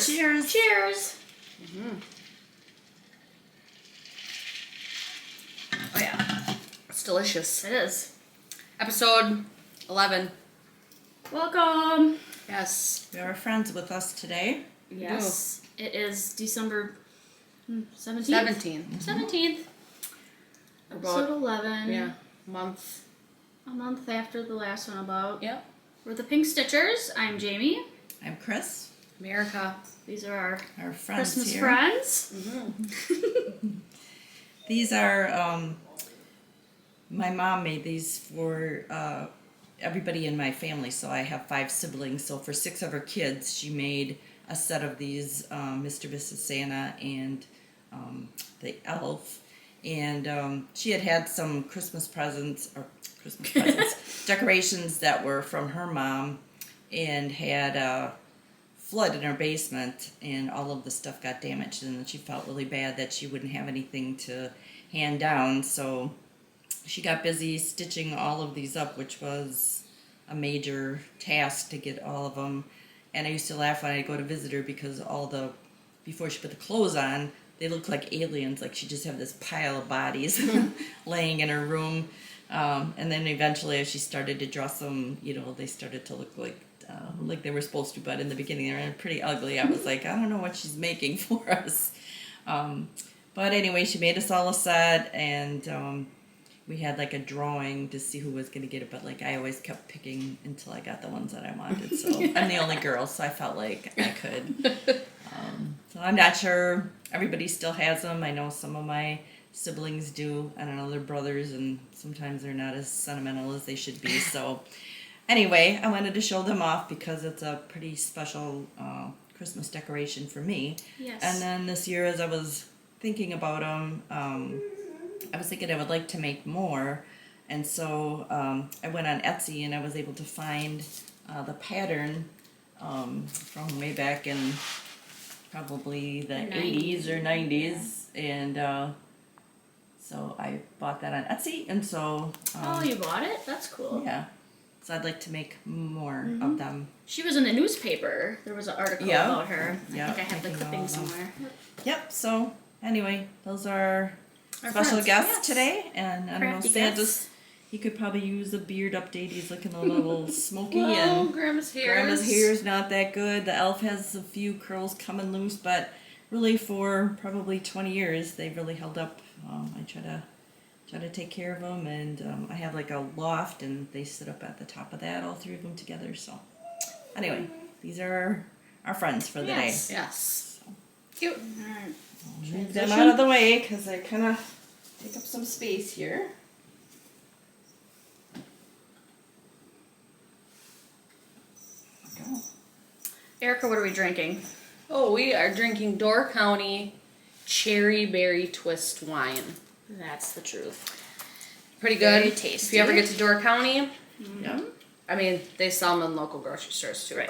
Cheers. Cheers. Cheers. Mm-hmm. Oh yeah, it's delicious. It is. Episode 11. Welcome. Yes. We have friends with us today. Yes. It is December 17th? 17th. 17th. Episode 11. Yeah. Month. A month after the last one about. Yep. We're the Pink Stitchers. I'm Jamie. I'm Chris. America. These are Our friends Christmas here. friends. Mm-hmm. These are, my mom made these for everybody in my family. So I have 5 siblings. So for 6 of her kids, she made a set of these, Mr. and Mrs. Santa and the elf. And she had some Christmas presents, decorations that were from her mom, and had flood in her basement, and all of the stuff got damaged, and she felt really bad that she wouldn't have anything to hand down. So she got busy stitching all of these up, which was a major task to get all of them. And I used to laugh when I'd go to visit her because before she put the clothes on, they looked like aliens. Like she just had this pile of bodies laying in her room. And then eventually, as she started to dress them, they started to look like they were supposed to. But in the beginning, they were pretty ugly. I was like, I don't know what she's making for us. But anyway, she made us all a set, and we had like a drawing to see who was going to get it. But like I always kept picking until I got the ones that I wanted. So I'm the only girl, so I felt like I could. So I'm not sure everybody still has them. I know some of my siblings do. I don't know, they're brothers, and sometimes they're not as sentimental as they should be. So anyway, I wanted to show them off because it's a pretty special Christmas decoration for me. Yes. And then this year, as I was thinking about them, I was thinking I would like to make more. And so I went on Etsy, and I was able to find the pattern from way back in probably the 80s or 90s. Yeah. And so I bought that on Etsy. And so... oh, you bought it? That's cool. Yeah. So I'd like to make more of them. She was in the newspaper. There was an article about her. Yeah. I think I have the clipping somewhere. Yep. So anyway, those are Our special friends. guests Yes. today. And I don't know, Crafty Santa's, guests. he could probably use a beard update. He's looking a little smoky. Well, And Grandma's hair. Grandma's hair's not that good. The elf has a few curls coming loose, but really for probably 20 years, they've really held up. I try to take care of them, and I have like a loft, and they sit up at the top of that, all 3 of them together. So anyway, these are our friends for the day. Yes. So, Cute. Alright. I'll move them out of the way because I kind of take up some space here. There we go. Erica, what are we drinking? Oh, we are drinking Door County Cherry Berry Twist Wine. That's the truth. Pretty good. Very tasty. If you ever get to Door County, Yeah. I mean, they sell them in local grocery stores too, Right.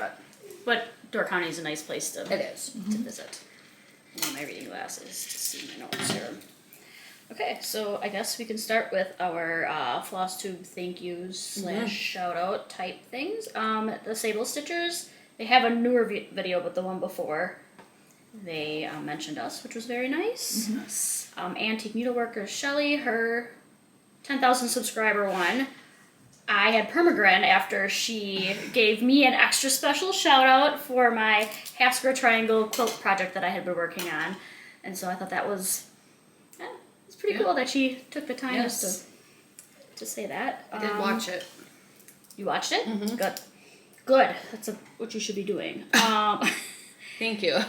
But Door County is a nice place to but it is. to visit. I need my reading glasses to see my notes here. Okay, so I guess we can start with our FlossTube thank yous / shout out type things. The Sable Stitchers They have a newer video, but the one before, they mentioned us, which was very nice. Antique Needleworkers Shelly, her 10,000 subscriber one. I had Permagrin after she gave me an extra special shout out for my half square triangle quilt project that I had been working on. And so I thought that was it's pretty cool that she took the time just to say that. I did watch it. You watched it? Good. Good. That's what you should be doing. Thank you.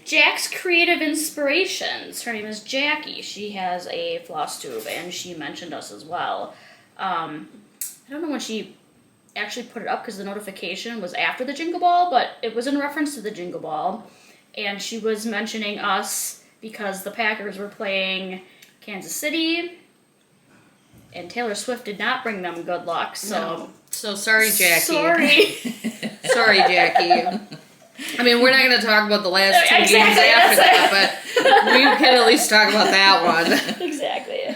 Jack's Creative Inspirations. Her name is Jackie. She has a floss tube, and she mentioned us as well. I don't know when she actually put it up because the notification was after the Jingle Ball, but it was in reference to the Jingle Ball. And she was mentioning us because the Packers were playing Kansas City, and Taylor Swift did not bring them good luck. So, No. So sorry, Jackie. Sorry. Sorry, Jackie. I mean, we're not going to talk about the last 2 games Exactly, after that, but we can at least talk about that one. Exactly.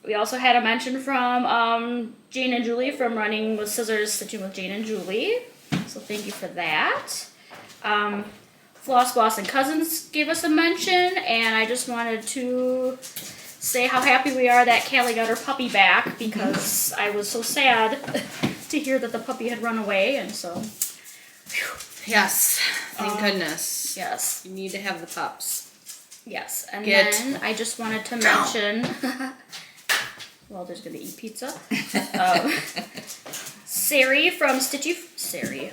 We also had a mention from Jane and Julie from Running with Scissors, Stitching with Jane and Julie. So thank you for that. Floss Boss and Cousins gave us a mention, and I just wanted to say how happy we are that Callie got her puppy back, because I was so sad to hear that the puppy had run away, and so... Whew. Yes, thank goodness. Yes. You need to have the pups. Yes, and Get then I just wanted to mention... Well, there's going to eat pizza. Sari from Stitchy...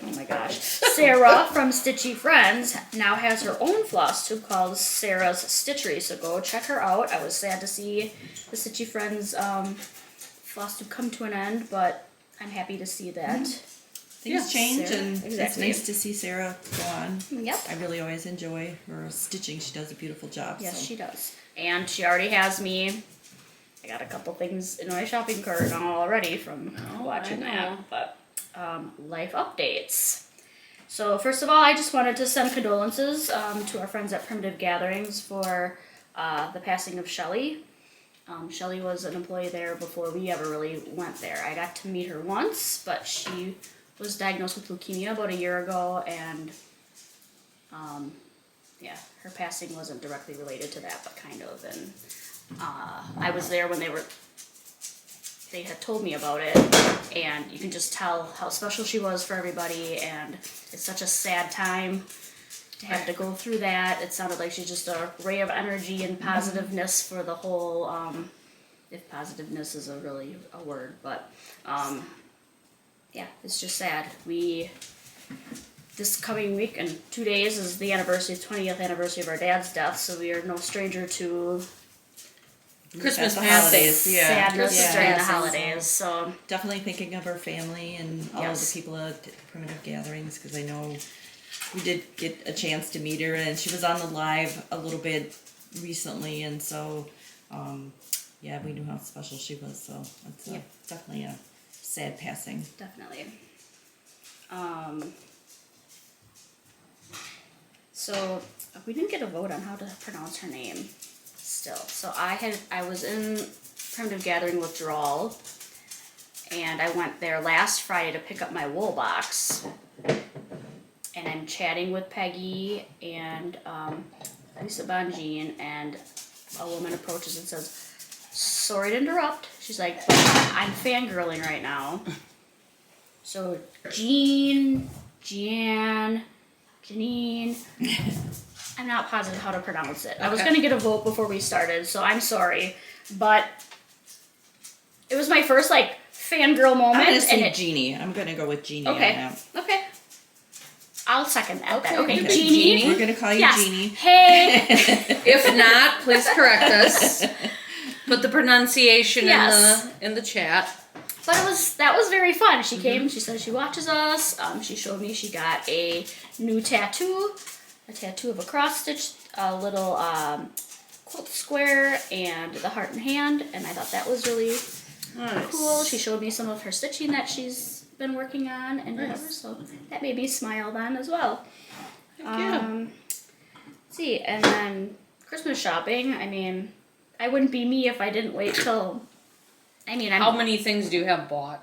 oh my gosh. Sarah from Stitchy Friends now has her own floss tube called Sarah's Stitchery, so go check her out. I was sad to see the Stitchy Friends floss tube come to an end, but I'm happy to see that. Things change, Sarah, and it's exactly. nice to see Sarah go on. Yep. I really always enjoy her stitching. She does a beautiful job. Yes, so. she does. And she already has me. I got a couple things in my shopping cart already from watching that. But life updates. So first of all, I just wanted to send condolences to our friends at Primitive Gatherings for the passing of Shelly. Shelly was an employee there before we ever really went there. I got to meet her once, but she was diagnosed with leukemia about a year ago, and her passing wasn't directly related to that, but kind of. And I was there when they had told me about it, and you can just tell how special she was for everybody, and it's such a sad time to have to go through that. It sounded like she's just a ray of energy and positiveness for the whole, if positiveness is really a word, but it's just sad. This coming week and 2 days is the 20th anniversary of our dad's death, so we are no stranger to Christmas holidays, sadness during the Yeah. holidays. So Definitely thinking of her family and all of Yes. the people at Primitive Gatherings, because I know we did get a chance to meet her, and she was on the live a little bit recently, and so we knew how special she was. So it's definitely a sad passing. definitely. So we didn't get a vote on how to pronounce her name still. So I was in Primitive Gathering withdrawal, and I went there last Friday to pick up my wool box. And I'm chatting with Peggy and Lisa Bonjean, and a woman approaches and says, "Sorry to interrupt." She's like, "I'm fangirling right now." So Janine, I'm not positive how to pronounce it. I was Okay. going to get a vote before we started, so I'm sorry. But it was my first, fangirl moment. I'm gonna say and Jeannie. I'm gonna go with Jeannie Okay. on that. Okay. I'll second that. Okay, Okay, okay. Jeannie. We're gonna call you Yes. Jeannie. Hey. If not, please correct us. Put the pronunciation Yes. in the chat. But that was very fun. She came, she said she watches us. She showed me she got a new tattoo, a tattoo of a cross stitch, a little quilt square, and the heart and hand, and I thought that was really Nice. cool. She showed me some of her stitching that she's been working on and whatever, so that made me smile then as well. Let's see, and then Christmas shopping, I wouldn't be me if I didn't wait till, How many things do you have bought?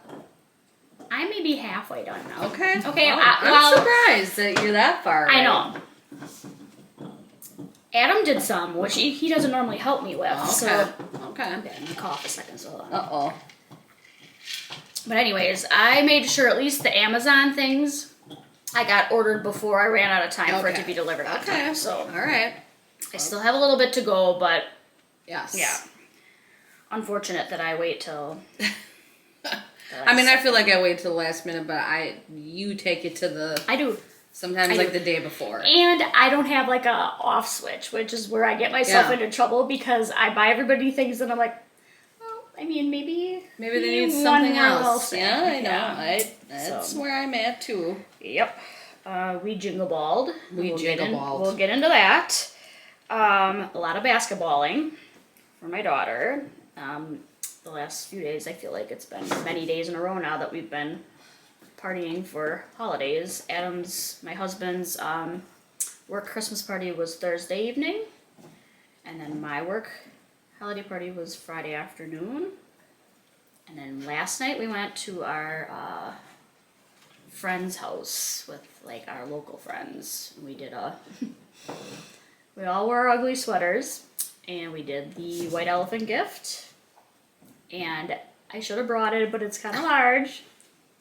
I may be halfway done now. Okay. Okay, Well, well- I'm surprised that you're that far. I right? know. Adam did some, which he doesn't normally help me with. Okay. So Okay. I'm gonna cough a second. So hold on. Uh-oh. But anyways, I made sure at least the Amazon things I got ordered before I ran out of time for it to Okay. be delivered on Okay. time. So All right. I still have a little bit to go, but Yes. yeah. Unfortunate that I wait till. I mean, I feel like I wait till the last minute, but you take it to the I do. sometimes I like do. the day before. And I don't have like a off switch, which is where I get myself Yeah. into trouble because I buy everybody things and I'm like, well, I mean, maybe Maybe they need one something more little else. thing. Yeah, I know. Yeah. That's So. where I'm at too. Yep. We jingle balled. We jingle balled. We'll get into that. A lot of basketballing for my daughter. The last few days, I feel like it's been many days in a row now that we've been partying for holidays. My husband's, work Christmas party was Thursday evening, and then my work holiday party was Friday afternoon. And then last night we went to our friend's house with like our local friends. We did we all wore ugly sweaters, and we did the white elephant gift. And I should have brought it, but it's kind of large.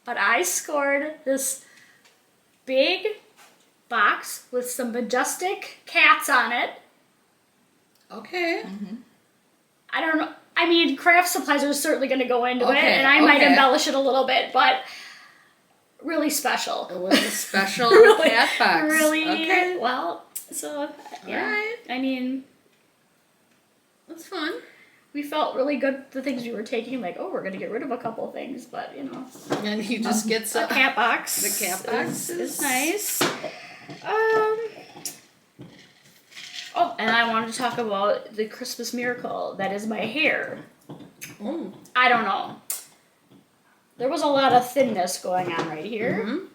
But I scored this big box with some majestic cats on it. Okay. I don't know. I mean, craft supplies are certainly going to go into it, Okay, and I might okay. embellish it a little bit, but really special. It was a special Really, cat box. Really Okay. well. So yeah, Alright. I mean, That's fun. we felt really good. The things we were taking, like, oh, we're gonna get rid of a couple things, but you know, And you just get a some. cat box. The cat box is nice. Oh, and I wanted to talk about the Christmas miracle that is my hair. Oh. I don't know. There was a lot of thinness going on right here. Mm-hmm.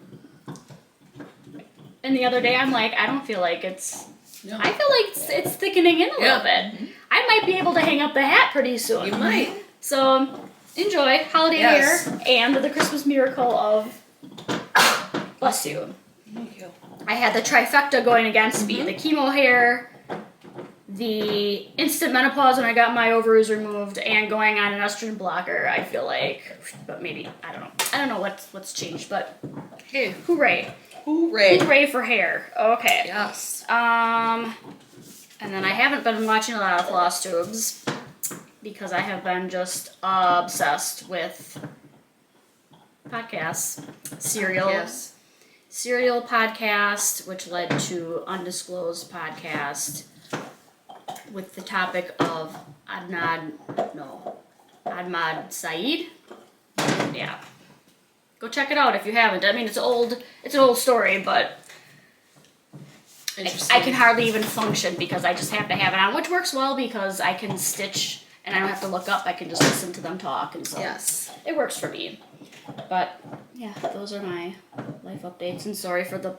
And the other day, I'm like, I don't feel like it's. No. I feel like it's thickening in a little bit. I might be able to hang up the hat pretty soon. You might. So enjoy holiday Yes. hair and the Christmas miracle of. Bless you. Thank you. I had the trifecta going against me: the chemo hair, the instant menopause when I got my ovaries removed, and going on an estrogen blocker. I feel like, but maybe I don't know. I don't know what's changed, but Hey. hooray! Hooray. Hooray for hair. Okay. Yes. And then I haven't been watching a lot of FlossTubes because I have been just obsessed with podcasts. Serial podcast, which led to Undisclosed podcast with the topic of Adnan Saeed. Yeah. Go check it out if you haven't. I mean, it's an old story, but I can hardly even function because I just have to have it on, which works well because I can stitch and I don't have to look up. I can just listen to them talk, and so Yes. it works for me. But yeah, those are my life updates, and sorry for the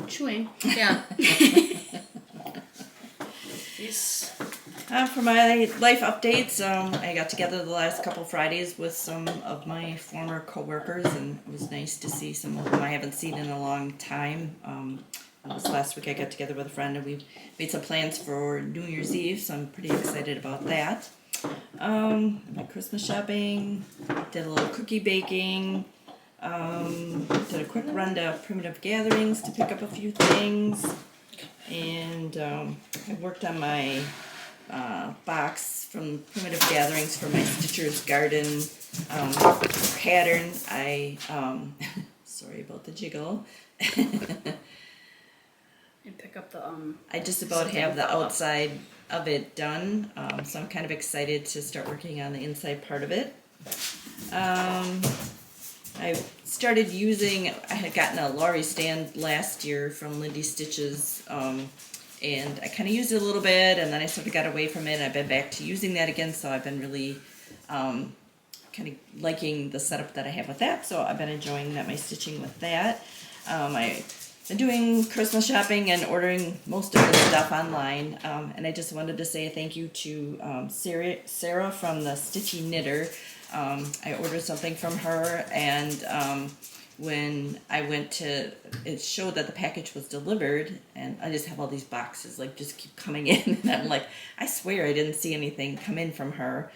chewing. Yeah. For my life updates, I got together the last couple Fridays with some of my former coworkers, and it was nice to see some of them I haven't seen in a long time. This last week I got together with a friend, and we made some plans for New Year's Eve, so I'm pretty excited about that. My Christmas shopping, did a little cookie baking, did a quick run to Primitive Gatherings to pick up a few things, and I worked on my box from Primitive Gatherings for my Stitcher's Garden pattern. I sorry about the jiggle. And pick up the I just about have the outside of it done, so I'm kind of excited to start working on the inside part of it. I started using, I had gotten a Laurie stand last year from Lindy Stitches, and I kind of used it a little bit, and then I sort of got away from it, and I've been back to using that again, so I've been really kind of liking the setup that I have with that, so I've been enjoying my stitching with that. I've been doing Christmas shopping and ordering most of the stuff online, and I just wanted to say a thank you to Sarah from the Stitchy Knitter. I ordered something from her, and when I went to, it showed that the package was delivered, and I just have all these boxes like just keep coming in, and I'm like, I swear I didn't see anything come in from her.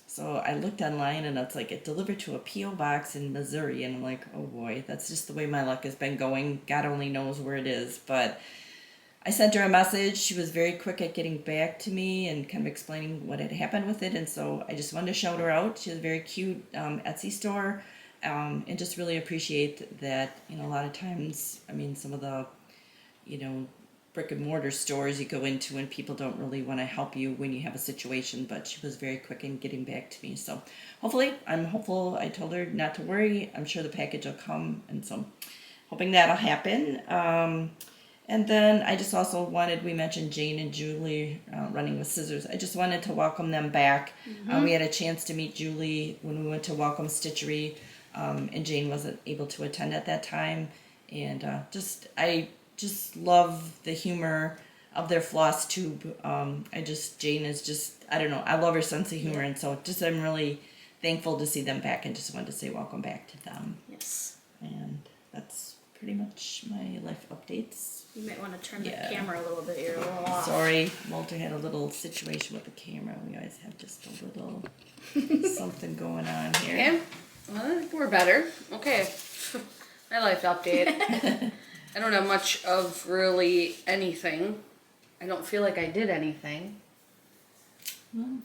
So I looked online, and it's like it delivered to a P.O. box in Missouri, and I'm like, oh boy, that's just the way my luck has been going. God only knows where it is, but I sent her a message. She was very quick at getting back to me and kind of explaining what had happened with it, and so I just wanted to shout her out. She has a very cute Etsy store, and just really appreciate that, you know, a lot of times, I mean, some of the, you know, brick and mortar stores you go into and people don't really want to help you when you have a situation, but she was very quick in getting back to me. So hopefully, I'm hopeful. I told her not to worry. I'm sure the package will come, and so hoping that'll happen. And then I just also wanted, we mentioned Jane and Julie running with scissors. I just wanted to welcome them back. We had a chance to meet Julie when we went to Welcome Stitchery, and Jane wasn't able to attend at that time. And I just love the humor of their FlossTube. Jane is just, I don't know, I love her sense of humor, and so just I'm really thankful to see them back, and just wanted to say welcome back to them. Yes. And that's pretty much my life updates. You might want to turn the camera a little bit. You're a little off. Sorry, Walter had a little situation with the camera. We always have just a little something going on here. Okay. Well, I think we're better. Okay. My life update. I don't have much of really anything. I don't feel like I did anything.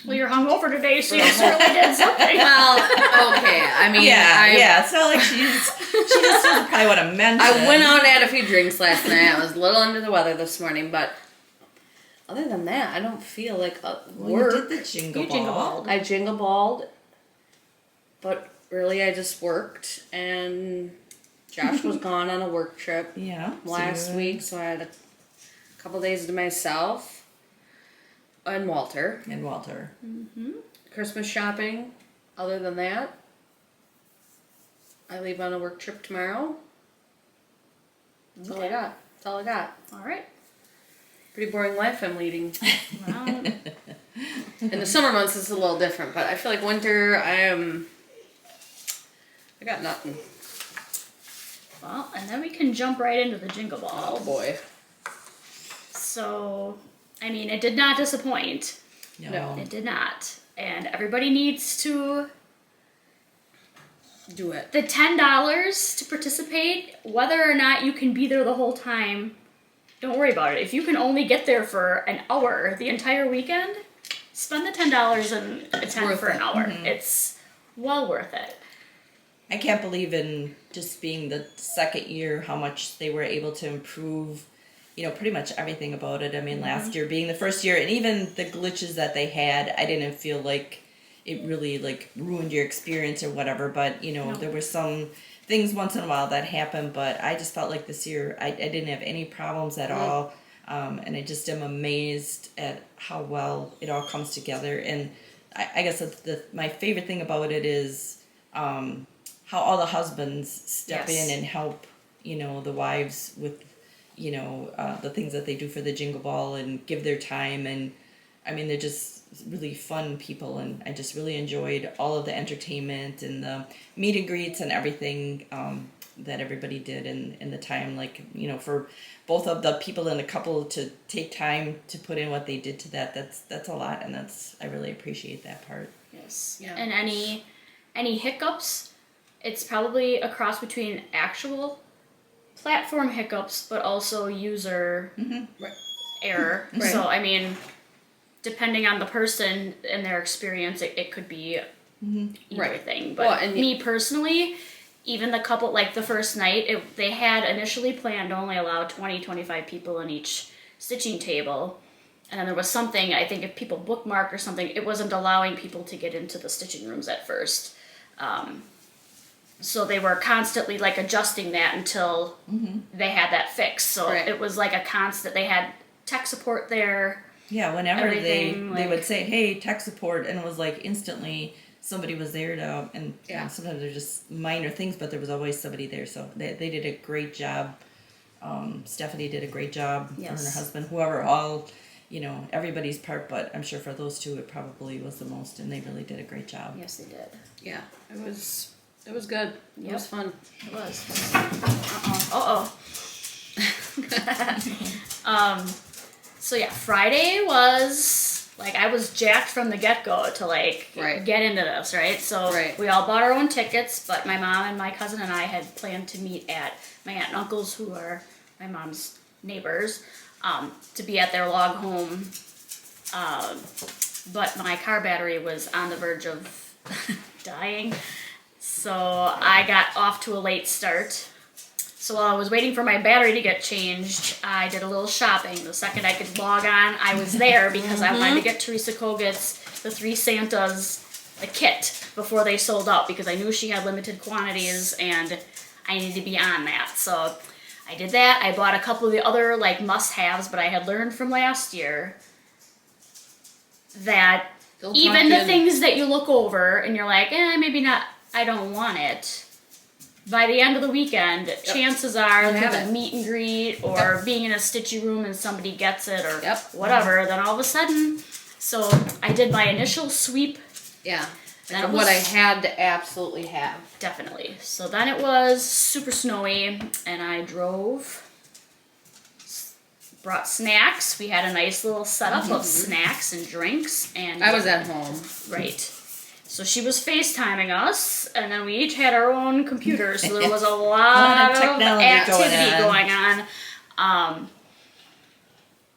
Well, you're hungover today, so you certainly did something. Well, okay. I mean, It's not like she just doesn't probably want to mention. I went out and had a few drinks last night. I was a little under the weather this morning, but other than that, I don't feel like work. You did the jingle You ball. jingle balled. I jingle balled, but really I just worked, and Josh was gone on a work trip last week, so I had a couple days to myself. And Walter. Christmas shopping. Other than that, I leave on a work trip tomorrow. That's all I got. That's all I got. All right. Pretty boring life I'm leading. Well, In the summer months it's a little different, but I feel like winter I got nothing. well, and then we can jump right into the jingle ball. Oh boy. So, I mean, it did not disappoint. No. It did not. And everybody needs to Do it. the $10 to participate, whether or not you can be there the whole time, don't worry about it. If you can only get there for an hour the entire weekend, spend the $10 and attend for an hour. It's well worth it. I can't believe in just being the second year how much they were able to improve, you know, pretty much everything about it. I mean, last year being the first year, and even the glitches that they had, I didn't feel like it really like ruined your experience or whatever, but you know, there were some things once in a while that happened, but I just felt like this year I didn't have any problems at all, and I just am amazed at how well it all comes together. And I guess my favorite thing about it is how all the husbands step in and help, you know, the wives with, you know, the things that they do for the jingle ball and give their time. And I mean, they're just really fun people, and I just really enjoyed all of the entertainment and the meet and greets and everything that everybody did in the time. Like, you know, for both of the people in the couple to take time to put in what they did to that's a lot, and I really appreciate that part. Yes. Yeah. And any hiccups, it's probably a cross between actual platform hiccups, but also user error. Right. So, I mean, depending on the person and their experience, it could be either thing. But Well, and me personally, even the couple, like the first night, they had initially planned to only allow 20-25 people in each stitching table. And then there was something, I think if people bookmarked or something, it wasn't allowing people to get into the stitching rooms at first. So they were constantly like adjusting that until they had that fixed. So it was like a constant, they had tech support there. Yeah, whenever they Everything, would say, hey, tech support, and it was like instantly somebody was there to, and you know, sometimes they're just minor things, but there was always somebody there. So they did a great job. Stephanie did a great job, her and her husband, whoever all you know, everybody's part, but I'm sure for those two it probably was the most, and they really did a great job. Yes, they did. Yeah, it was good. It was fun. It was. So yeah, Friday was like I was jacked from the get-go to like get into this, right? So we all bought our own tickets, but my mom and my cousin and I had planned to meet at my aunt and uncle's, who are my mom's neighbors, to be at their log home. But my car battery was on the verge of dying, so I got off to a late start. So while I was waiting for my battery to get changed, I did a little shopping. The second I could log on, I was there because I wanted to get Teresa Kogut's The Three Santas, the kit, before they sold out, because I knew she had limited quantities and I needed to be on that. So I did that. I bought a couple of the other like must-haves, but I had learned from last year that even the things that you look over and you're like, maybe not, I don't want it. By the end of the weekend, chances are there's a meet and greet or being in a Stitchy room and somebody gets it or whatever. Then all of a sudden, so I did my initial sweep. Yeah. Then what I had to absolutely have. Definitely. So then it was super snowy and I drove, brought snacks. We had a nice little setup of snacks and drinks. And I was at home. Right. So she was FaceTiming us, and then we each had our own computers, so there was a lot of activity going on.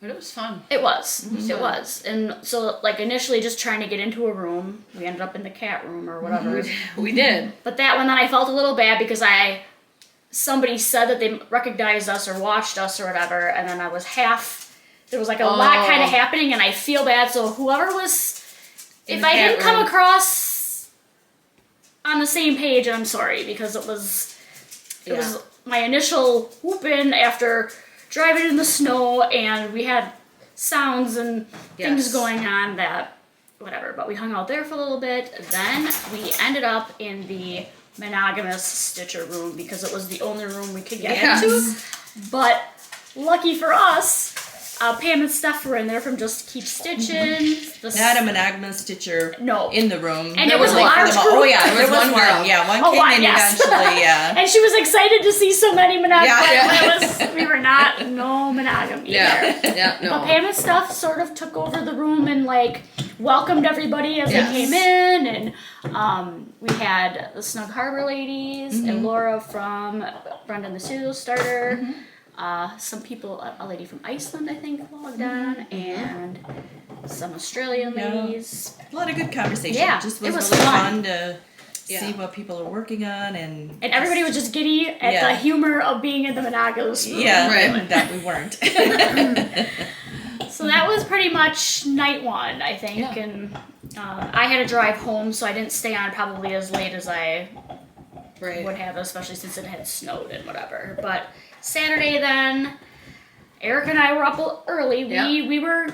But it was fun. It was. Mm-hmm. It was. And so, like, initially just trying to get into a room, we ended up in the cat room or whatever. We did. But that one, then I felt a little bad because somebody said that they recognized us or watched us or whatever, and then I was there was like a lot kind of happening, and I feel bad, so whoever was... If I didn't come across on the same page, I'm sorry, because it was my initial whooping after driving in the snow, and we had sounds and things going on that, whatever, but we hung out there for a little bit. Then we ended up in the monogamous Stitcher room because it was the only room we could get into. But lucky for us, Pam and Steph were in there from Just Keep Stitching. Not a monogamous Stitcher in the room. And it was a large group. Oh yeah, there was one girl. Yeah, one came in eventually, And she was excited to see so many monogamous. We were not, no monogamy there. Yeah, no. But Pam and Steph sort of took over the room and like welcomed everybody as they came in. And we had the Snug Harbor ladies and Laura from Brendan the Serial Starter. Some people, a lady from Iceland, I think, logged on, and some Australian ladies. A lot of good conversation. Yeah, it was really fun to see what people are working on, and everybody was just giddy at the humor of being in the monogamous room. Yeah, that we weren't. So that was pretty much night one, I think, and I had to drive home, so I didn't stay on probably as late as I would have, especially since it had snowed and whatever. But Saturday then, Eric and I were up early. We were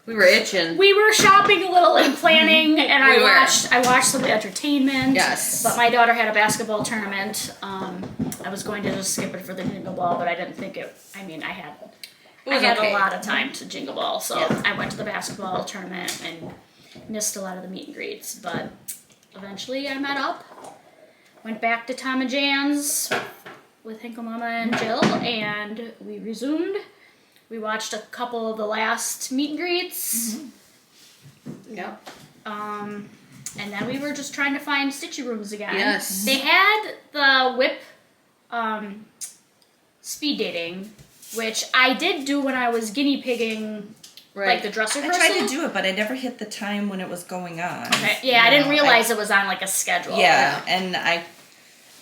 itching. We were shopping a little and planning, and I watched some entertainment. Yes. But my daughter had a basketball tournament. I was going to just skip it for the Jingle Ball, but I didn't think it. I mean, I had a lot of time to Jingle Ball, so I went to the basketball tournament and missed a lot of the meet and greets. But eventually, I met up, went back to Tom and Jan's with Hinkle Mama and Jill, and we resumed. We watched a couple of the last meet and greets. Yep. And then we were just trying to find Stitchy rooms again. Yes. They had the whip speed dating, which I did do when I was guinea pigging like the dress rehearsal. I tried to do it, but I never hit the time when it was going on. Okay. Yeah, I didn't realize it was on like a schedule. Yeah, and I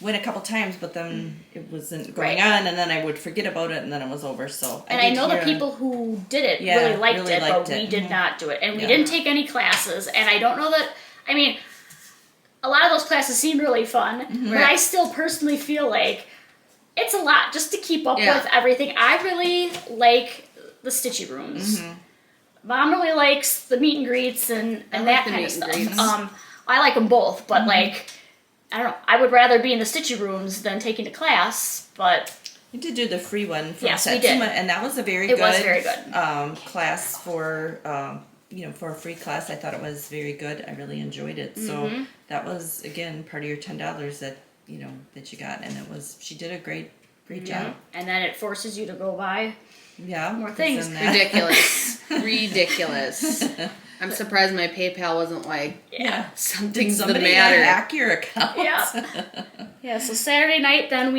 went a couple times, but then it wasn't going on, and then I would forget about it, and then it was over. So I know the people who did it really liked it, but we did not do it, and we didn't take any classes. And I don't know that. I mean, a lot of those classes seemed really fun, but I still personally feel like it's a lot just to keep up with everything. I really like the Stitchy rooms. Mom really likes the meet and greets and that kind of stuff. I like them both, but like, I don't know. I would rather be in the Stitchy rooms than taking a class, but We did do the free one from Yes, we Satsuma, did. and that was a very It good, was very good. Class for for a free class. I thought it was very good. I really enjoyed it. So that was again part of your $10 that that you got, and she did a great job. And then it forces you to go buy more things. Ridiculous. I'm surprised my PayPal wasn't like something's the Somebody matter. hack your account. Yeah, so Saturday night, then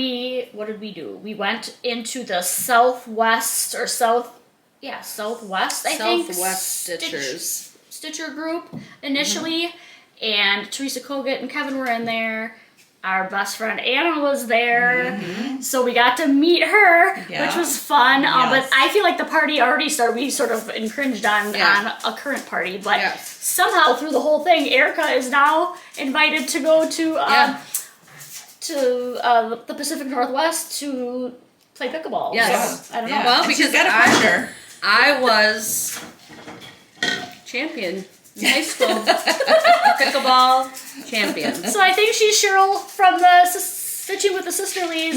what did we do? We went into the Southwest, I think. Southwest Stitchers. Stitcher group initially, and Teresa Kogut and Kevin were in there. Our best friend Anna was there, so we got to meet her, which was fun. But I feel like the party already started. We sort of infringed on a current party, but somehow through the whole thing, Erica is now invited to go to the Pacific Northwest to play pickleball. Yes. So, I don't know. Well, because I was champion in high school. Pickleball champion. So I think she's Cheryl from the Stitching with the Sisterlies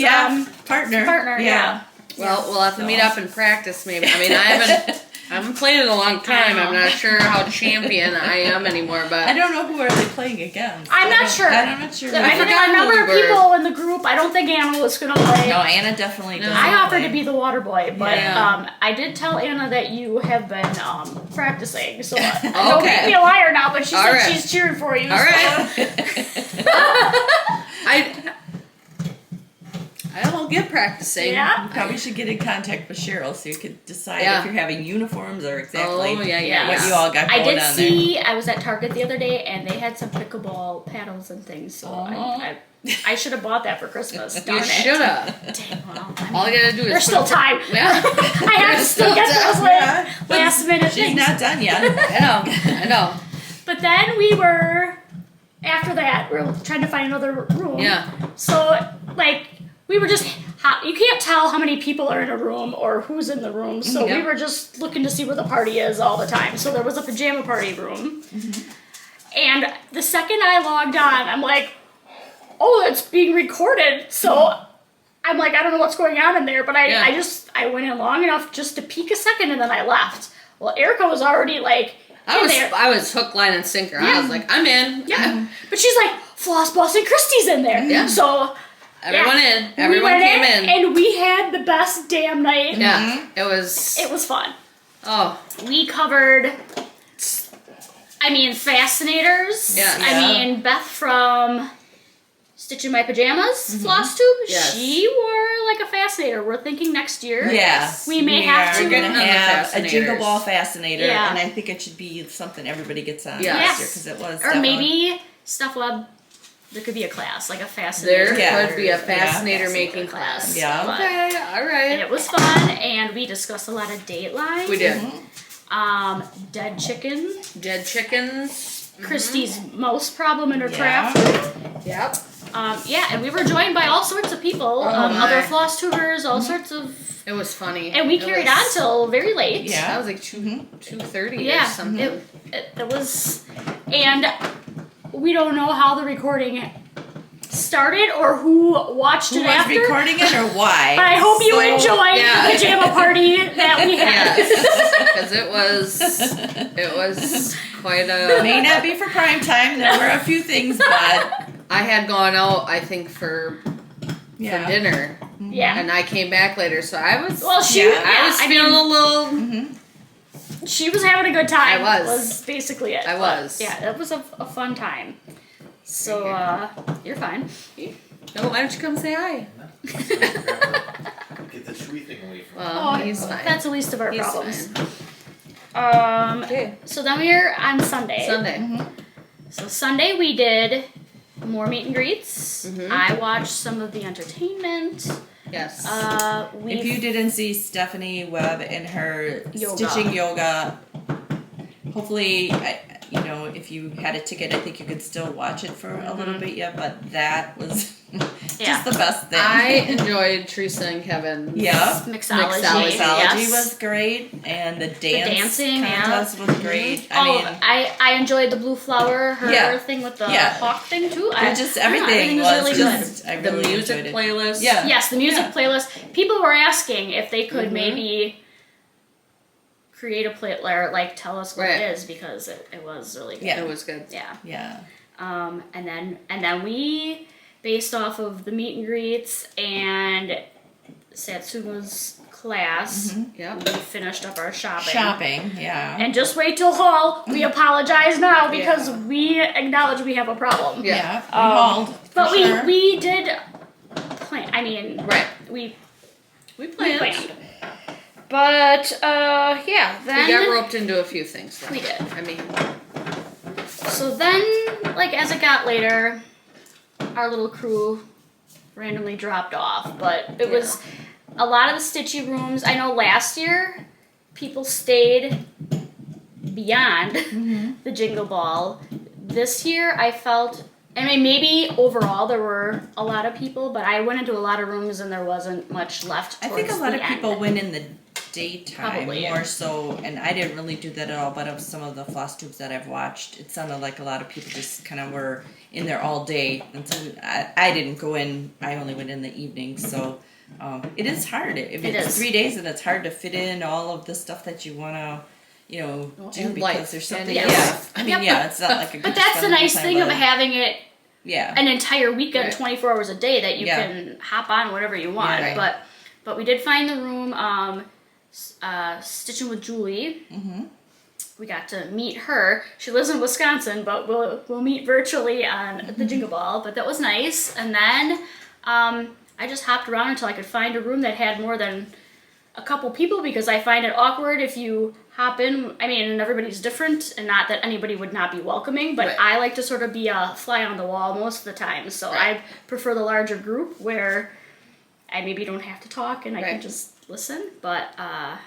partner. Yeah. Well, we'll have to meet up and practice maybe. I mean, I haven't played in a long time. I'm not sure how champion I am anymore, but I don't know who are they playing against. I'm not sure. I'm not sure. I think there are a number of people in the group. I don't think Anna was going to play. No, Anna definitely doesn't. I offered to be the water boy, but I did tell Anna that you have been practicing, so don't make me a liar now, but she said she's cheering for you. All right. I will get practicing. Yeah. You probably should get in contact with Cheryl so you could decide if you're having uniforms or exactly what you all got going on there. I was at Target the other day and they had some pickleball paddles and things, so I should have bought that for Christmas. Darn You should have. Dang, well, All you gotta do is there's still time. Yeah. I have to still get those last minute She's things. not done yet. I know. But then after that, we were trying to find another room. Yeah. So, we were just, you can't tell how many people are in a room or who's in the room, so we were just looking to see where the party is all the time. So there was a pajama party room, and the second I logged on, I'm like, oh, it's being recorded, so I'm like, I don't know what's going on in there, but I went in long enough just to peek a second, and then I left. Well, Erica was already, I was hook, line, and sinker. I was like, I'm in. Yeah. But she's like, Floss Boss and Christy's in there. Yeah. So everyone came in. And we had the best damn night. Yeah. It was fun. Oh. We covered fascinators. Yeah. Beth from Stitch in My Pajamas, FlossTube, she wore a fascinator. We're thinking next year. Yes. We may have to. We're going to have a Jingle fascinators. Ball fascinator, Yeah. and I think it should be something everybody gets on Yes. next year, because it was Or maybe Stuff Web. There could be a class, a fascinator. There could be a fascinator making class. Yeah. Okay, alright. And it was fun, and we discussed a lot of dateline. We did. Dead chicken. Dead chickens. Christy's mouse problem in her Yeah. craft. Yep. And we were joined by all sorts of people, other floss tubers, all sorts of, It was funny. and we carried on till very late. Yeah. That was like 2:30 Yeah, or something. it was, and we don't know how the recording started or who watched who it was after. recording it or why. But I hope you enjoyed the pajama party that we had. Because it was quite a. May not be for prime time. There were a few things, but I had gone out, I think, for dinner. Yeah. And I came back later, so I was. Well, I was feeling a little. She was having a good time. I was. Was basically it. I was. Yeah, it was a fun time. So, you're fine. No, why don't you come say hi? Get the sweet thing away from Well, he's fine. That's the least of our He's problems. fine. Okay. So then we were on Sunday. So Sunday we did more meet and greets. I watched some of the entertainment. Yes. if you didn't see Stephanie Webb in her Yoga. stitching yoga, hopefully you know, if you had a ticket, I think you could still watch it for a little bit yet, but that was just the best thing. I enjoyed Teresa and Kevin's mixology. Mixology was great, and the dancing contest was great. I enjoyed the blue flower, her thing with the hawk thing too. Everything was really just good. The music playlist. Yeah. Yes, the music playlist. People were asking if they could maybe create a playlist, like tell us what it is, because it was really good. Yeah, it was good. Yeah. Yeah. And then we, based off of the meet and greets and Satsuma's class, we finished up our shopping. And just wait till haul. We apologize now because we acknowledge we have a problem. we hauled. But we did plan. I mean, we planned. But then we got roped into a few things. Though. We did. I mean, so then, like as it got later, our little crew randomly dropped off. But it was a lot of the Stitchy rooms. I know last year people stayed beyond the Jingle Ball. This year I felt, I mean, maybe overall there were a lot of people, but I went into a lot of rooms and there wasn't much left. I think a lot of people went in the daytime more so, and I didn't really do that at all, but of some of the FlossTubes that I've watched, it sounded like a lot of people just kind of were in there all day, and so I didn't go in. I only went in the evening, so it is hard. If it's 3 days, and it's hard to fit in all of the stuff that you want to, do, because there's something. I mean, it's not like a. But that's the nice thing of having it. Yeah. An entire weekend, 24 hours a day that you can hop on whatever you want. Yeah, But we did find the room. Stitching with Julie. We got to meet her. She lives in Wisconsin, but we'll meet virtually on the Jingle Ball. But that was nice. And then I just hopped around until I could find a room that had more than a couple people, because I find it awkward if you hop in. I mean, and everybody's different, and not that anybody would not be welcoming, but I like to sort of be a fly on the wall most of the time. So I prefer the larger group where I maybe don't have to talk and I can just listen. But I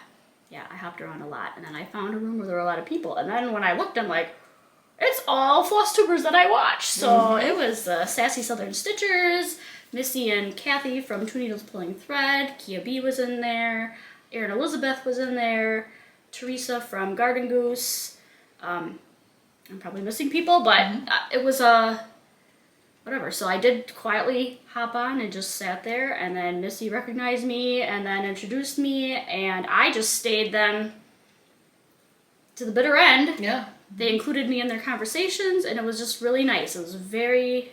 hopped around a lot, and then I found a room where there were a lot of people, and then when I looked, I'm like, it's all FlossTubers that I watch. So it was Sassy Southern Stitchers, Missy and Kathy from Two Needles Pulling Thread, Kia B was in there, Erin Elizabeth was in there, Teresa from Garden Goose. I'm probably missing people, but it was whatever. So I did quietly hop on and just sat there, and then Missy recognized me and then introduced me, and I just stayed then to the bitter end. Yeah. They included me in their conversations, and it was just really nice. It was very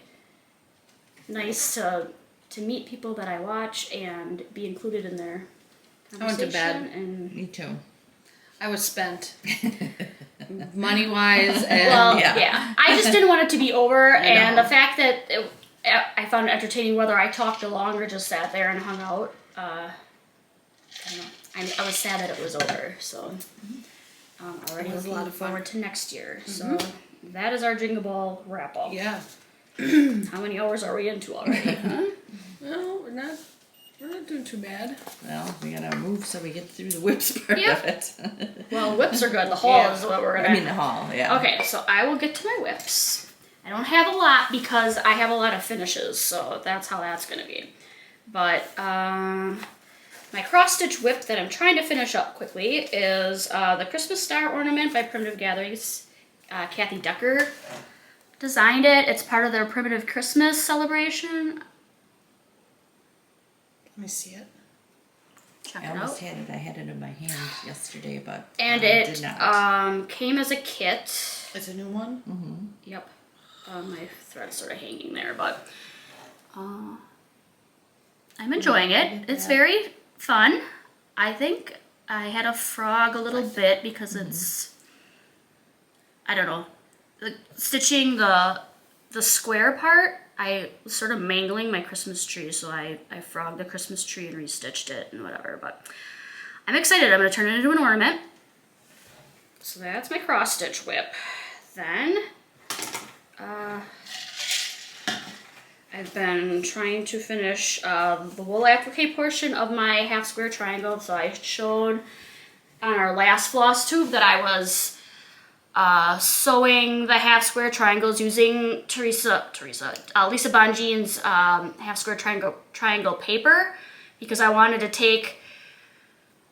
nice to meet people that I watch and be included in their conversation. I went to bed. And me too. I was spent. Money-wise, and I just didn't want it to be over, and the fact that I found it entertaining whether I talked along or just sat there and hung out. I don't know. I was sad that it was over, so already looking forward to next year. So that is our Jingle Ball wrap-up. Yeah. How many hours are we into already? Well, we're not doing too bad. Well, we gotta move so we get through the whips part of it. Well, whips are good. The haul is what we're gonna. I mean the haul, Okay, so I will get to my whips. I don't have a lot because I have a lot of finishes, so that's how that's gonna be. But my cross-stitch whip that I'm trying to finish up quickly is the Christmas Star Ornament by Primitive Gatherings. Kathy Decker designed it. It's part of their Primitive Christmas celebration. Let me see it. I almost had it. I had it in my hand yesterday, but and it did not. Came as a kit. It's a new one? Mm-hmm. Yep. My thread's sort of hanging there, but I'm enjoying it. It's very fun. I think I had to frog a little bit because it's, I don't know, stitching the square part. I was sort of mangling my Christmas tree, so I frogged the Christmas tree and restitched it and whatever, but I'm excited. I'm going to turn it into an ornament. So that's my cross-stitch whip. Then, I've been trying to finish the wool applique portion of my half square triangle. So I showed on our last floss tube that I was sewing the half square triangles using Lisa Bonjean's half square triangle paper, because I wanted to take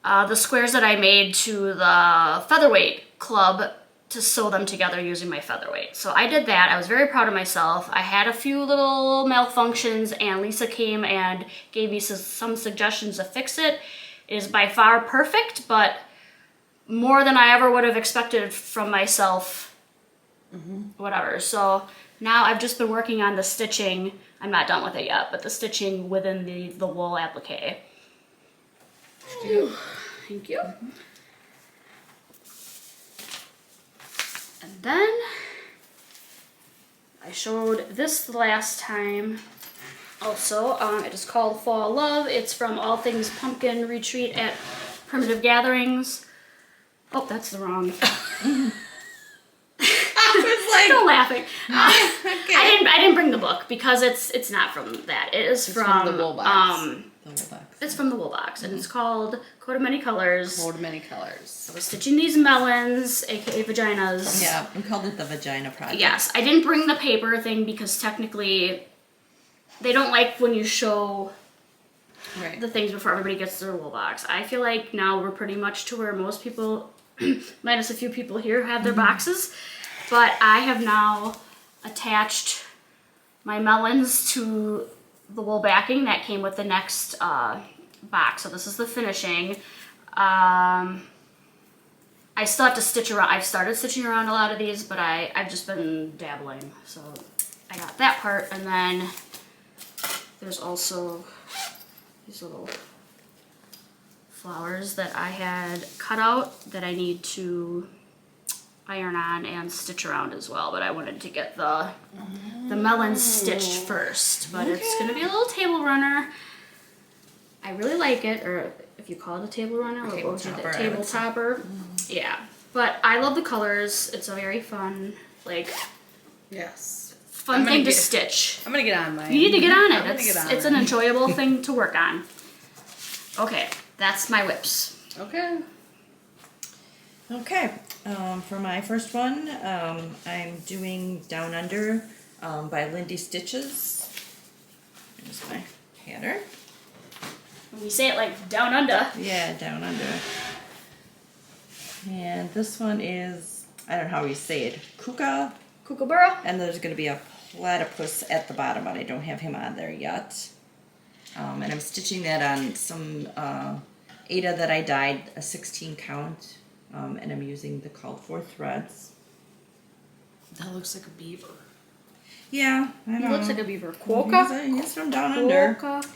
the squares that I made to the featherweight club to sew them together using my featherweight. So I did that. I was very proud of myself. I had a few little malfunctions, and Lisa came and gave me some suggestions to fix it. It is by far perfect, but more than I ever would have expected from myself. Whatever. So now I've just been working on the stitching. I'm not done with it yet, but the stitching within the wool applique. Thank you. And then I showed this the last time also. It is called Fall Love. It's from All Things Pumpkin Retreat at Primitive Gatherings. Oh, that's the wrong. I was like, Still laughing. okay. I didn't bring the book because it's not from that. It is from the wool box. The wool box. It's from the wool box, and it's called Coat of Many Colors. Coat of Many Colors. I was stitching these melons, aka vaginas. Yeah, we called it the vagina project. Yes, I didn't bring the paper thing because technically they don't like when you show the things before everybody gets their wool box. I feel like now we're pretty much to where most people, minus a few people here, have their boxes. But I have now attached my melons to the wool backing that came with the next box. So this is the finishing. I still have to stitch around. I've started stitching around a lot of these, but I've just been dabbling. So I got that part, and then there's also these little flowers that I had cut out that I need to iron on and stitch around as well, but I wanted to get the melons stitched first. But it's gonna be a little table runner. I really like it, or if you call it a table runner, or what would you think? Table topper. Yeah, but I love the colors. It's a very fun, fun thing to stitch. I'm gonna get on mine. You need to get on it. It's an it. enjoyable thing to work on. Okay, that's my whips. Okay. Okay, for my first one, I'm doing Down Under by Lindy Stitches. Here's my pattern. When we say it like down under. Yeah, Down Under. And this one is, I don't know how you say it, Kookaburra. and there's going to be a platypus at the bottom, but I don't have him on there yet. And I'm stitching that on some Ada that I dyed, a 16 count. And I'm using the called for threads. That looks like a beaver. Yeah, I know. He looks like a beaver. Quokka. He's from Down Under. Quokka.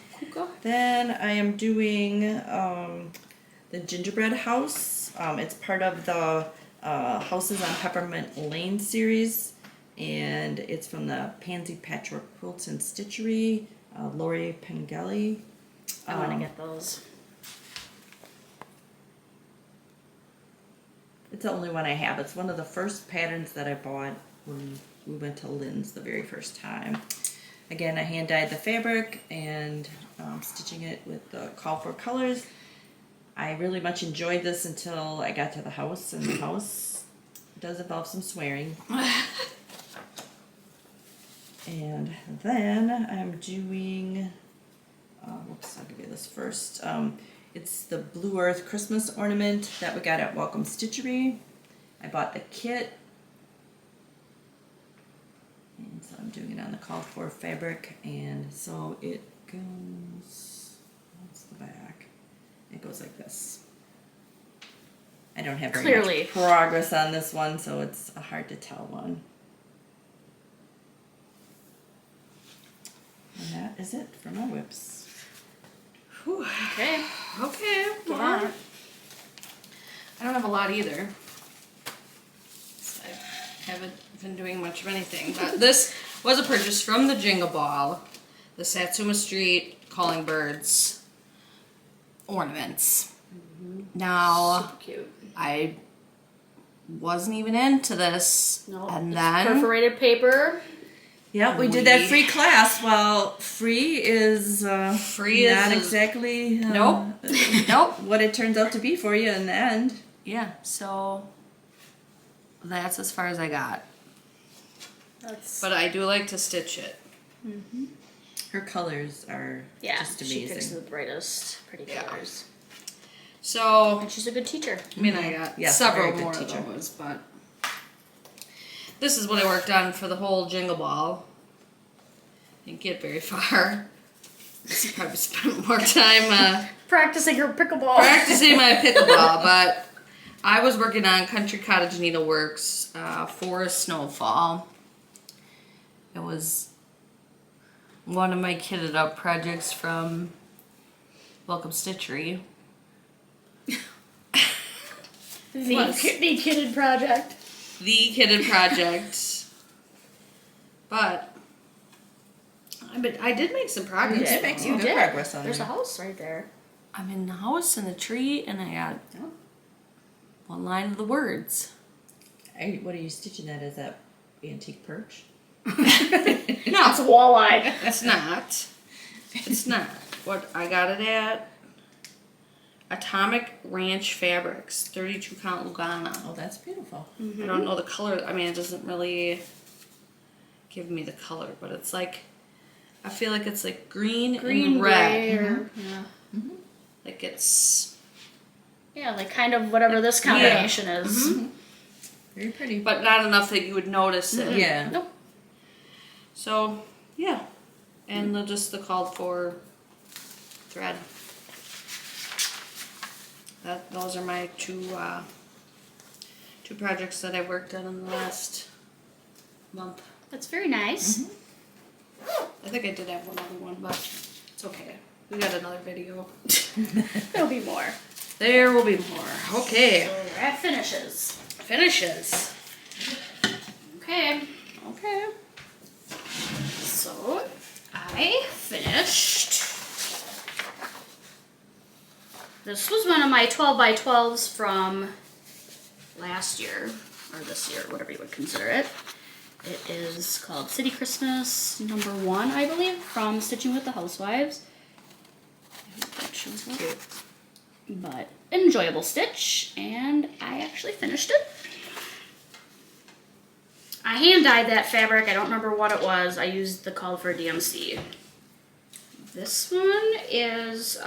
Then I am doing the Gingerbread house. It's part of the Houses on Peppermint Lane series. And it's from the Pansy Patchwork Quilts and Stitchery, Lori Pengelly. I want to get those. It's the only one I have. It's one of the first patterns that I bought when we went to Lynn's the very first time. Again, I hand dyed the fabric and stitching it with the call for colors. I really much enjoyed this until I got to the house, and the house does involve some swearing. And then I'm doing, whoops, I'll give you this first. It's the Blue Earth Christmas ornament that we got at Welcome Stitchery. I bought the kit. And so I'm doing it on the called for fabric. And so it goes, what's the back? It goes like this. I don't have very much progress on this one, so it's a hard to tell one. And that is it for my whips. Whew. Okay. Well, I don't have a lot either. So I haven't been doing much of anything. But this was a purchase from the Jingle Ball, the Satsuma Street Calling Birds ornaments. Now, Super cute. I wasn't even into this. No, and it's then perforated paper. Yep, we did that free class. Well, free is not exactly nope. what it turns out to be for you in the end. Yeah, so that's as far as I got. That's But I do like to stitch it. Her colors are yeah. just She picks amazing. the brightest, pretty colors, So, and she's a good teacher. I mean, I got Yes, several very good more teacher. of those, but this is what I worked on for the whole Jingle Ball. Didn't get very far. Probably spent more time Practicing her pickleball. practicing my pickleball, but I was working on Country Cottage Needleworks for Snowfall. It was one of my kitted up projects from Welcome Stitchery. The kidded project. The kitted project. But I did make some progress. You did make some You good did. progress on There's there. a house right there. I'm in the house and the tree, and I got Oh. one line of the words. What are you stitching that? Is that antique perch? No, It's a walleye. it's not. It's not. What I got it at Atomic Ranch Fabrics, 32 count Lugana. Oh, that's beautiful. I don't know the color. I mean, it doesn't really give me the color, but it's like, I feel like it's like green and red. gray, or, yeah. Like it's, Yeah, like kind of whatever this combination is. Very pretty. but not enough that you would notice it. Yeah. Nope. So, yeah. And the called for thread. Those are my two projects that I've worked on in the last month. That's very nice. I think I did have one other one, but it's okay. We got another video. There'll be more. There will be more. Okay. So we're at finishes. Finishes. Okay. Okay. So I finished. This was one of my 12x12s from last year, or this year, whatever you would consider it. It is called City Christmas #1, I believe, from Stitching with the Housewives. I hope that shows up. But enjoyable stitch, and I actually finished it. I hand dyed that fabric. I don't remember what it was. I used the call for DMC. This one is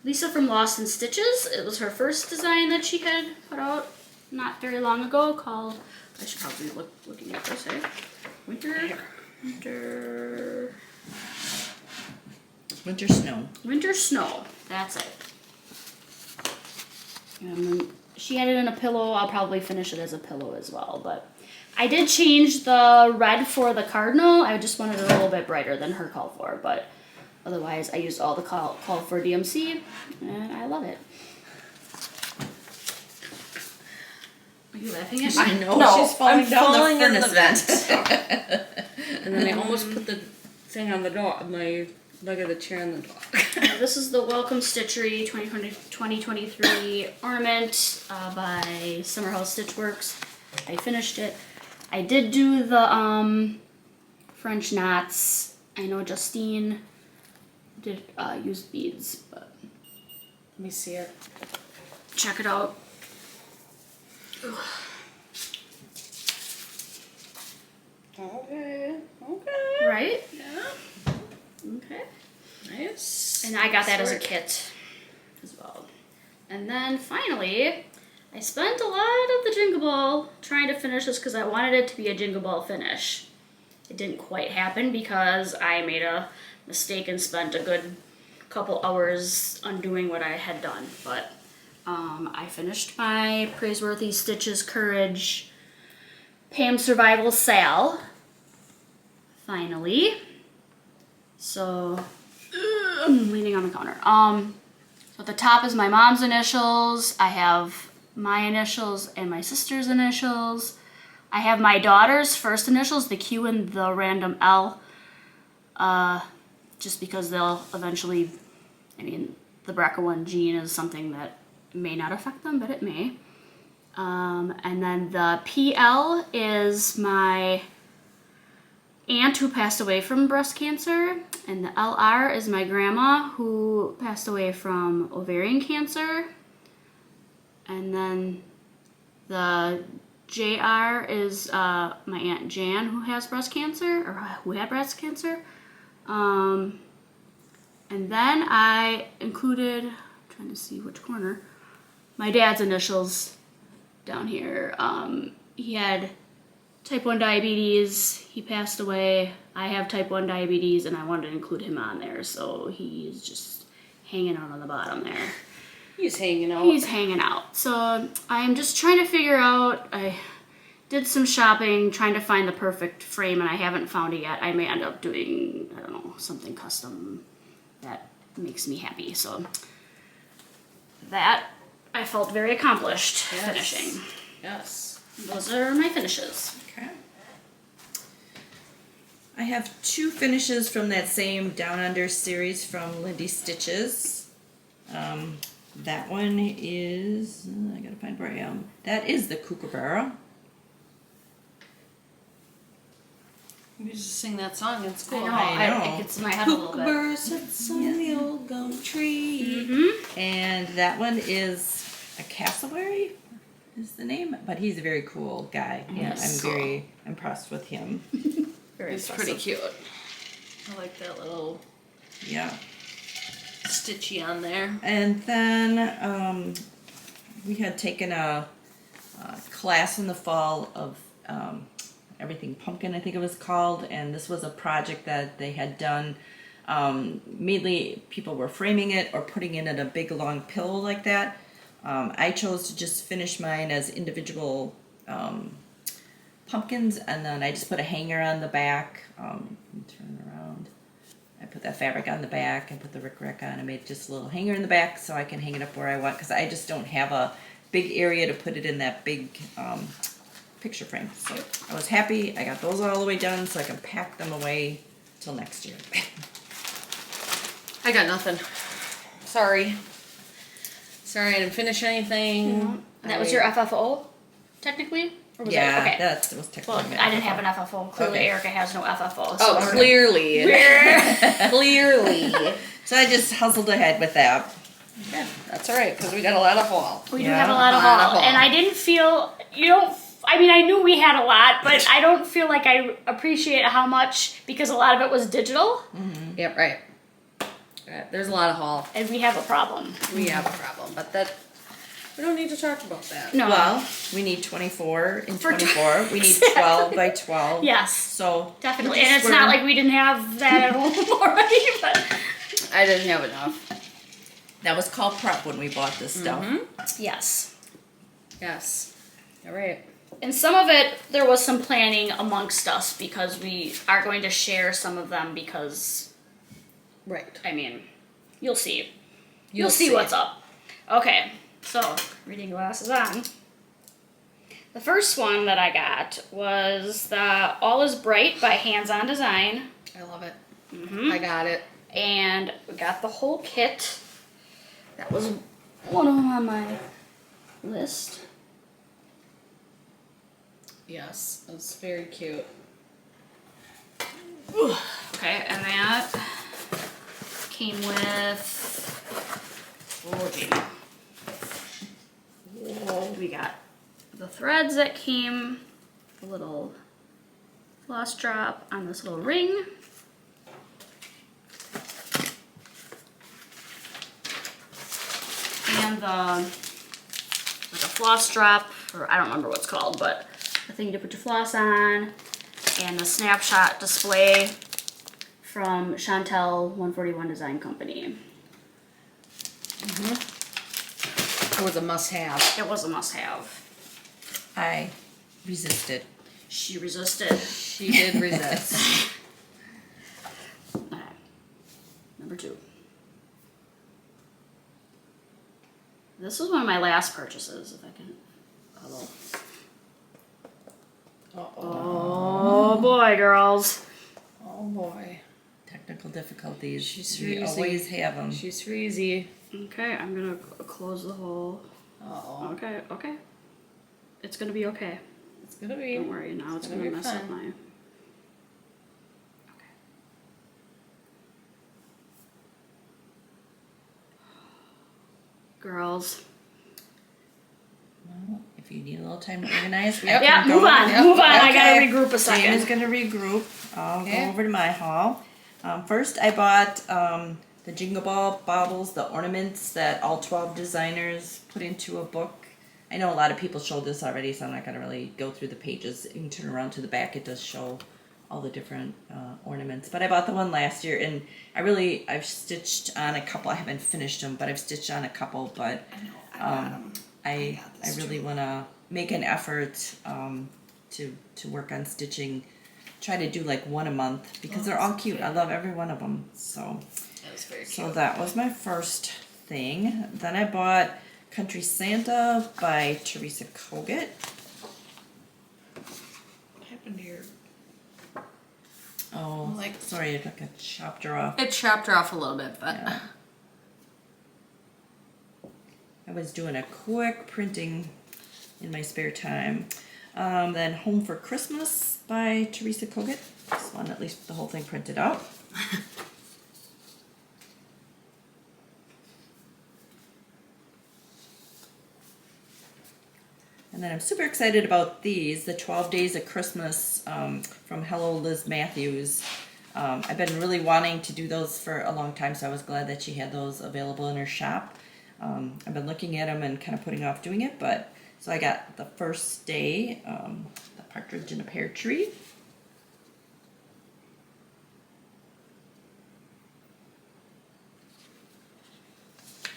Lisa from Lost in Stitches. It was her first design that she had put out not very long ago called, I should probably be looking at this, eh? Winter Winter snow. That's it. She had it in a pillow. I'll probably finish it as a pillow as well, but I did change the red for the cardinal. I just wanted it a little bit brighter than her call for, but otherwise I used all the call for DMC, and I love it. Are you laughing at me? I know. No, She's falling I'm down falling the in the furnace vent. And then I almost put the thing on the dog, my leg of the chair on the dog. This is the Welcome Stitchery 2023 Ornament by Summer House Stitchworks. I finished it. I did do the French knots. I know Justine did use beads, but let me see it. Check it out. Okay. Right? Yeah. Okay. Nice. And I got that as a kit as well. And then finally, I spent a lot of the Jingle Ball trying to finish this because I wanted it to be a Jingle Ball finish. It didn't quite happen because I made a mistake and spent a good couple hours undoing what I had done. But I finished my Praiseworthy Stitches Courage Pam Survival Sal. Finally. So I'm leaning on the counter. So at the top is my mom's initials. I have my initials and my sister's initials. I have my daughter's first initials, the Q and the random L, just because they'll eventually, I mean, the BRCA1 gene is something that may not affect them, but it may. And then the PL is my aunt who passed away from breast cancer, and the LR is my grandma who passed away from ovarian cancer, and then the JR is my Aunt Jan who has breast cancer, or who had breast cancer. And then I included, I'm trying to see which corner, my dad's initials down here. He had type 1 diabetes, he passed away. I have type 1 diabetes, and I wanted to include him on there, so he's just hanging out on the bottom there. He's hanging out. He's hanging out. So I'm just trying to figure out, I did some shopping, trying to find the perfect frame, and I haven't found it yet. I may end up doing, I don't know, something custom that makes me happy. So that, I felt very accomplished finishing. Yes. Those are my finishes. Okay. I have 2 finishes from that same Down Under series from Lindy Stitches. That one is, I gotta find where I am. That is the Kookaburra. You just sing that song. It's cool. I know. It gets in my head a little bit. Kookaburra sits on the old gum tree. Mm-hmm. And that one is a cassowary, is the name. But he's a very cool guy. Yes. I'm very impressed with him. Very It's impressive. pretty cute. I like that little Yeah. stitchy on there. And then we had taken a class in the fall of Everything Pumpkin, I think it was called, and this was a project that they had done. Mainly people were framing it or putting it in a big long pillow like that. I chose to just finish mine as individual pumpkins, and then I just put a hanger on the back. Turn it around. I put that fabric on the back and put the rickrack on. I made just a little hanger in the back so I can hang it up where I want, because I just don't have a big area to put it in that big picture frame. So I was happy. I got those all the way done so I can pack them away till next year. I got nothing. Sorry. Sorry I didn't finish anything. That was your FFO, technically? Or was Yeah, that, okay. that was technically Well, my I didn't FFO. have an FFO. Clearly, Okay. Erica has no FFO. Oh, So clearly. Clearly. So I just hustled ahead with that. Yeah, that's all right, because we got a lot of haul. we do Yeah. have a lot of Lot of haul. haul. And I didn't feel, I mean, I knew we had a lot, but I don't feel like I appreciate how much, because a lot of it was digital, Yep, right. Right, there's a lot of haul. and we have a problem. We have a problem, but that we don't need to talk about that. No. Well, we need 24 and For 24. We need 12 by 12. Yes. So Definitely. we're And just it's not working- like we didn't have that at home already, but I didn't have enough. that was called prep when we bought this stuff. yes. Yes. All right. And some of it, there was some planning amongst us, because we are going to share some of them, because, Right. I mean, you'll see. You'll see what's up. Okay, so, reading glasses on. The first one that I got was the All Is Bright by Hands On Design. I love it. I got it. And we got the whole kit. That was one of them on my list. Yes, it's very cute. Okay, and that came with, oh gee. Whoa, we got the threads that came, a little floss drop on this little ring. And like a floss drop, or I don't remember what it's called, but the thing to put your floss on, and the snapshot display from Chantel 141 Design Company. It was a must-have. It was a must-have. I resisted. She resisted. She did resist. Okay. Number 2. This was one of my last purchases, if I can. Oh boy, girls. Oh boy. Technical difficulties. She's we freezing. always have them. She's freezy. Okay, I'm gonna close the hole. Uh-oh. Okay. It's gonna be okay. It's gonna be. Don't worry, now it's gonna gonna be mess up fine. my. Okay. Girls, Well, if you need a little time to organize, Yeah, move on. Move on. I gotta regroup a second. Jane is gonna regroup. I'll go over to my haul. First, I bought the Jingle Ball baubles, the ornaments that all 12 designers put into a book. I know a lot of people showed this already, so I'm not gonna really go through the pages. You can turn around to the back; it does show all the different ornaments. But I bought the one last year, and I've stitched on a couple. I haven't finished them, but I've stitched on a couple. But I really want to make an effort to work on stitching. Try to do like one a month because they're all cute. I love every one of them. So That was very cute. so that was my first thing. Then I bought Country Santa by Teresa Kogut. What happened to your... Oh, Like- sorry, I got chopped her off. It chopped her off a little bit, but... Yeah. I was doing a quick printing in my spare time. Then Home for Christmas by Teresa Kogut. This one, at least the whole thing printed out. And then I'm super excited about these, the 12 Days of Christmas from Hello Liz Matthews. I've been really wanting to do those for a long time, so I was glad that she had those available in her shop. I've been looking at them and kind of putting off doing it, but so I got the first day, the partridge in a pear tree.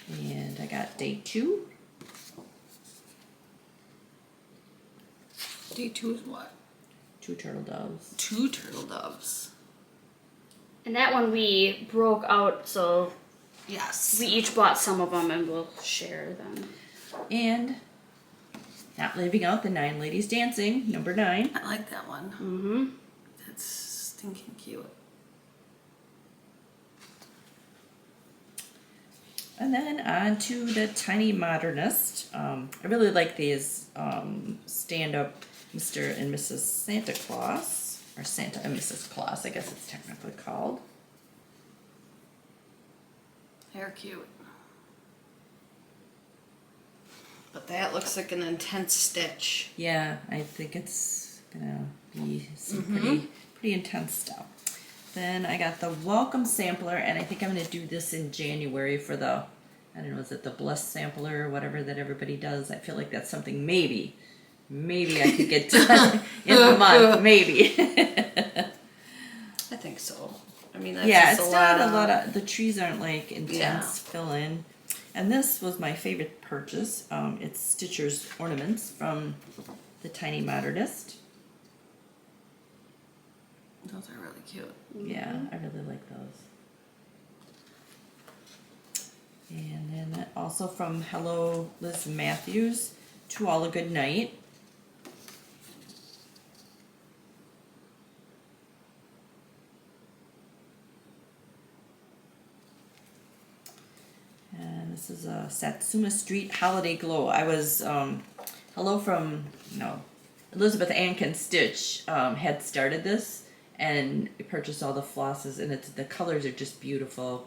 And I got day 2. Day 2 is what? 2 turtle doves. 2 turtle doves. And that one we broke out, so Yes. we each bought some of them and we'll share them. And not leaving out the 9 Ladies Dancing, number 9. I like that one. Mm-hmm. That's stinking cute. And then on to the Tiny Modernist. I really like these stand-up Mr. and Mrs. Santa Claus, or Santa and Mrs. Claus, I guess it's technically called. They're cute. But that looks like an intense stitch. Yeah, I think it's gonna be some pretty intense stuff. Then I got the Welcome Sampler, and I think I'm gonna do this in January for the, I don't know, is it the Blessed Sampler or whatever that everybody does? I feel like that's something maybe I could get done in the month, maybe. I think so. I mean, that's Yeah, just it's not a lot of, the trees aren't like intense fill in. And this was my favorite purchase. It's Stitcher's Ornaments from the Tiny Modernist. Those are really cute. Yeah, I really like those. And then also from Hello Liz Matthews, To All a Good Night. And this is a Satsuma Street Holiday Glow. I was, Elizabeth Ann Can Stitch had started this and purchased all the flosses, and the colors are just beautiful.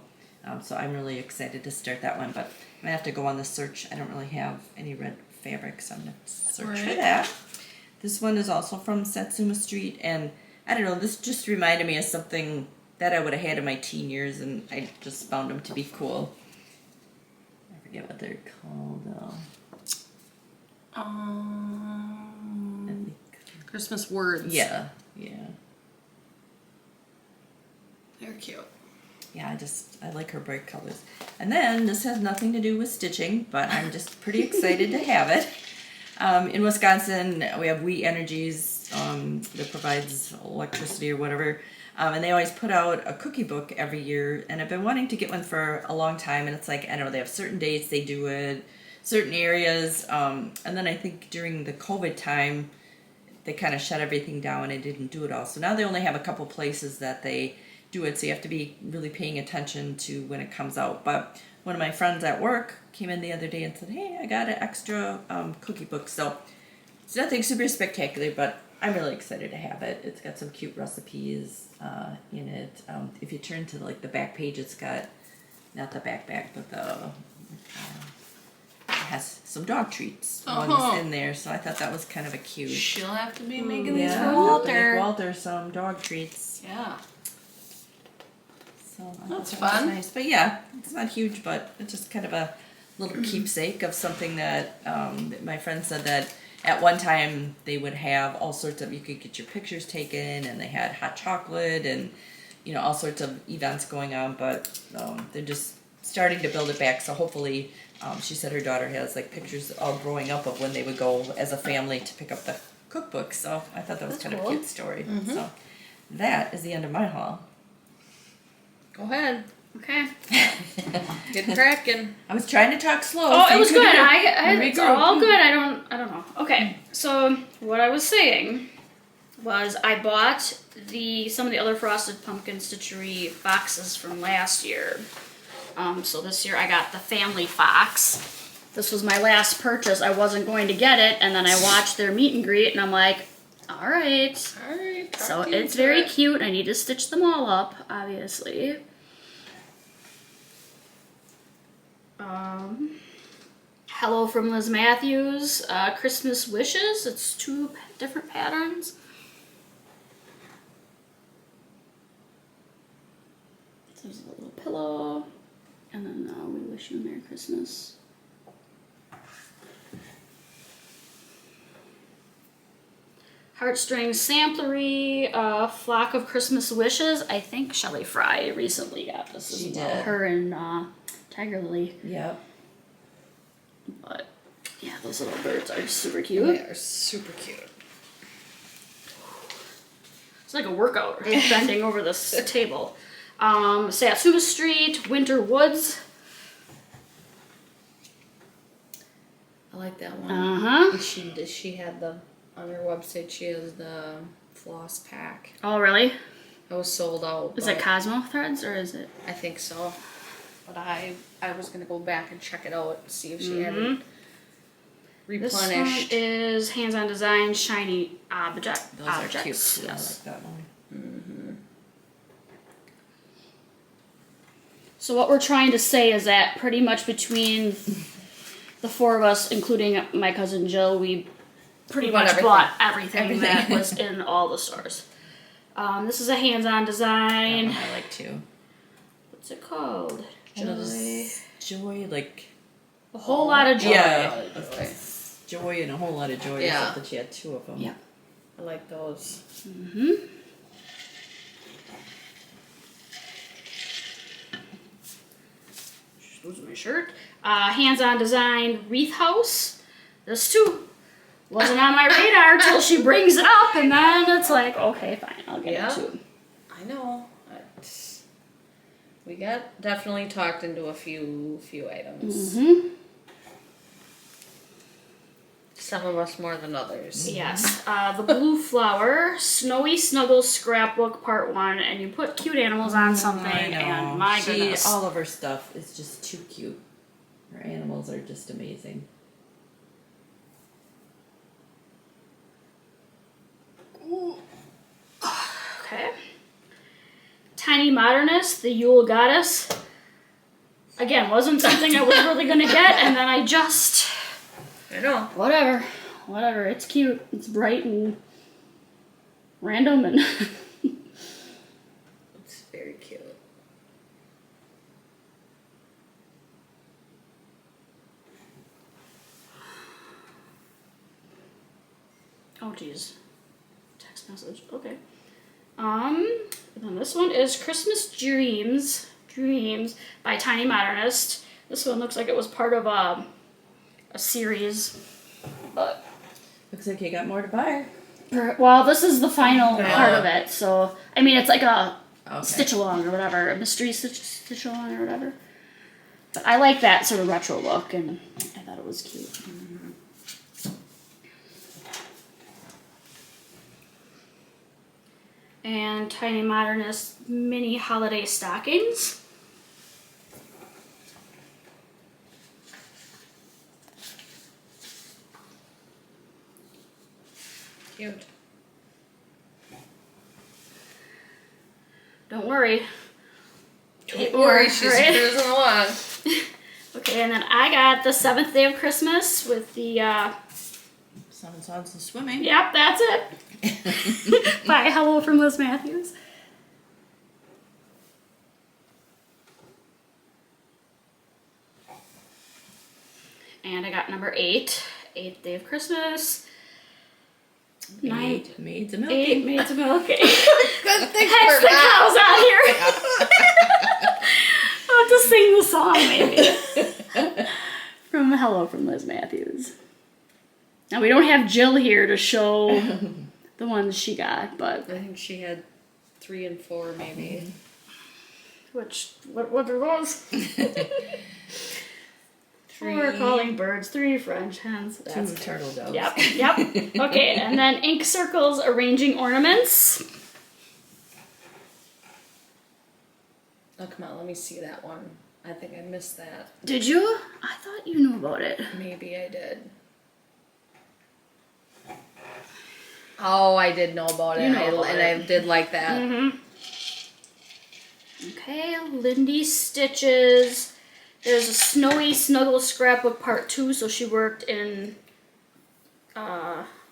So I'm really excited to start that one, but I'm gonna have to go on the search. I don't really have any red fabric, so I'm gonna search for that. This one is also from Satsuma Street, and I don't know, this just reminded me of something that I would have had in my teen years, and I just found them to be cool. I forget what they're called though. I think, Christmas words. yeah. They're cute. Yeah, I like her bright colors. And then, this has nothing to do with stitching, but I'm just pretty excited to have it. In Wisconsin, we have We Energies that provides electricity or whatever. And they always put out a cookie book every year. And I've been wanting to get one for a long time. And it's like, I don't know, they have certain dates they do it, certain areas. And then I think during the COVID time, they kind of shut everything down and didn't do it all. So now they only have a couple places that they do it, so you have to be really paying attention to when it comes out. But one of my friends at work came in the other day and said, hey, I got an extra cookie book. So it's nothing super spectacular, but I'm really excited to have it. It's got some cute recipes in it. If you turn to like the back page, it's got, not the back, but the has some dog treats. One is in there, so I thought that was kind of a cute. She'll have to be making these Yeah, for I'll have to make Walter. Walter some dog treats. Yeah. So I That's thought that was fun. nice. But yeah, it's not huge, but it's just kind of a little keepsake of something that my friend said that at one time they would have all sorts of, you could get your pictures taken, and they had hot chocolate and, you know, all sorts of events going on, but they're just starting to build it back. So hopefully, she said her daughter has like pictures all growing up of when they would go as a family to pick up the cookbook. So I thought that was kind of a cute story. So that is the end of my haul. Go ahead. Okay. Get cracking. I was trying to talk slow. Oh, so it was you good. could It's all good. I don't know. Okay. So what I was saying was I bought some of the other Frosted Pumpkin Stitchery boxes from last year. So this year I got the family fox. This was my last purchase. I wasn't going to get it, and then I watched their meet and greet, and I'm like, all right. So it's very cute. I need to stitch them all up, obviously. Hello from Liz Matthews. Christmas Wishes. It's 2 different patterns. There's a little pillow. And then we wish you a Merry Christmas. Heartstrings Samplery, Flock of Christmas Wishes. I think Shelley Fry recently got this as well. did. Her and Tiger Lily. Yep. But yeah, those little birds are super cute. They are super cute. It's like a workout, bending over this table. Satsuma Street, Winter Woods. I like that one. Uh-huh. She had the, on her website, she has the floss pack. Oh, really? It was sold out. Is it Cosmo Threads or is it? I think so. But I was going to go back and check it out, see if she had it This one replenished. is Hands-On Design Shiny Objects. Those are cute. Yes. I like that one. So what we're trying to say is that pretty much between the 4 of us, including my cousin Jill, we pretty much bought everything that was in all the stores. This is a Hands-On Design. That one I like too. What's it called? Joy, like A whole lot of joy. yeah, joy and a whole lot of joy. Yeah. Except that she had 2 of them. Yeah. I like those. Losing my shirt. Hands-On Design Wreath House. This too wasn't on my radar till she brings it up, and then it's like, okay, fine, I'll get it too. I know. We got definitely talked into a few items. Some of us more than others. Yes. The Blue Flower Snowy Snuggles Scrapbook Part 1, and you put cute animals on something, I know. and my goodness. All of her stuff is just too cute. Her animals are just amazing. Okay. Tiny Modernist, the Yule Goddess. Again, wasn't something I was really gonna get, and then I just... I know. Whatever, it's cute, it's bright and random, and... It's very cute. Oh, geez. Text message, okay. And then this one is Christmas Dreams by Tiny Modernist. This one looks like it was part of a series, but Looks like you got more to buy. well, this is the final part of it. So I mean, it's like a Okay. stitch along or whatever, a mystery stitch along or whatever. But I like that sort of retro look, and I thought it was cute. And Tiny Modernist mini holiday stockings. Cute. Don't worry. Don't worry, she's right? cruising along. Okay, and then I got the 7th Day of Christmas with the, 7 Songs of Swimming. yep, that's it. By Hello from Liz Matthews. And I got number 8, 8th Day of Christmas. 8 maids of milking. 8 maids of milking. Good thing Hex for the that. cows out here. I'll have to sing the song maybe. From Hello from Liz Matthews. Now we don't have Jill here to show the ones she got, but I think she had 3 and 4 maybe. what are those? 4 calling birds, 3 French hens. 2 turtle doves. Yep. Okay, and then ink circles, arranging ornaments. Oh, come on, let me see that one. I think I missed that. Did you? I thought you knew about it. Maybe I did. Oh, I did know about it, You know about and it. I did like that. Okay, Lindy stitches. There's a snowy snuggle scrapbook part 2, so she worked in,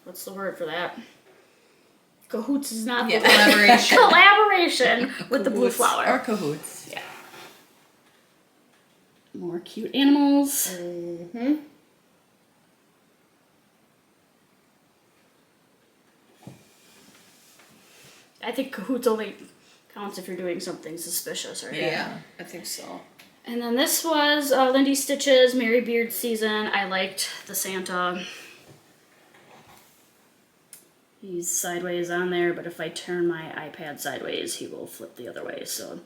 what's the word for that? Cahoots is not the word. Collaboration. Collaboration with the blue flower. Or cahoots. Yeah. More cute animals. I think cahoots only counts if you're doing something suspicious, right? Yeah, I think so. And then this was Lindy Stitches, Merry Beard Season. I liked the Santa. He's sideways on there, but if I turn my iPad sideways, he will flip the other way, so.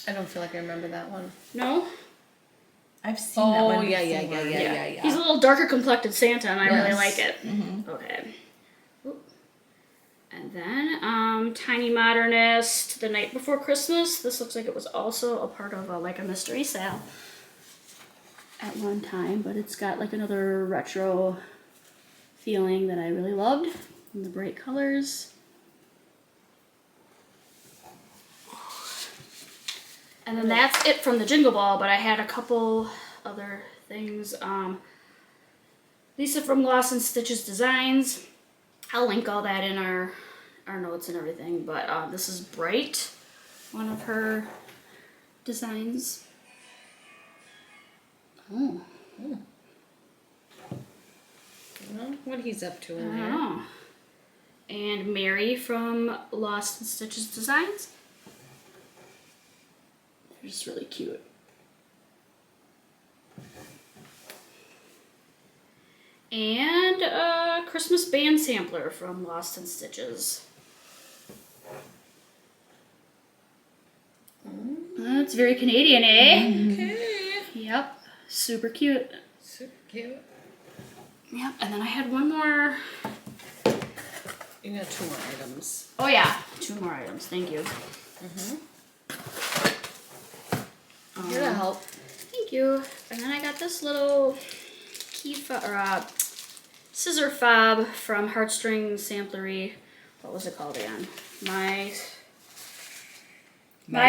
I don't feel like I remember that one. No? I've seen that one yeah. before. He's a little darker complected Santa, and I really Yes. like it. Okay. Oop. And then, Tiny Modernist, The Night Before Christmas. This looks like it was also a part of like a mystery sale at one time, but it's got like another retro feeling that I really loved. And the bright colors. And then that's it from the Jingle Ball, but I had a couple other things. Lisa from Gloss and Stitches Designs. I'll link all that in our notes and everything, but this is Bright, one of her designs. Oh. Well, what he's up to I in don't there. know. And Mary from Lost and Stitches Designs. They're just really cute. And a Christmas band sampler from Lost and Stitches. That's very Canadian, eh? Okay. Yep. Super cute. Super cute. Yep. And then I had one more. You got 2 more items. Oh yeah, 2 more items. Thank you. Here to help. Thank you. And then I got this little scissor fob from Heartstring Samplery. What was it called again? My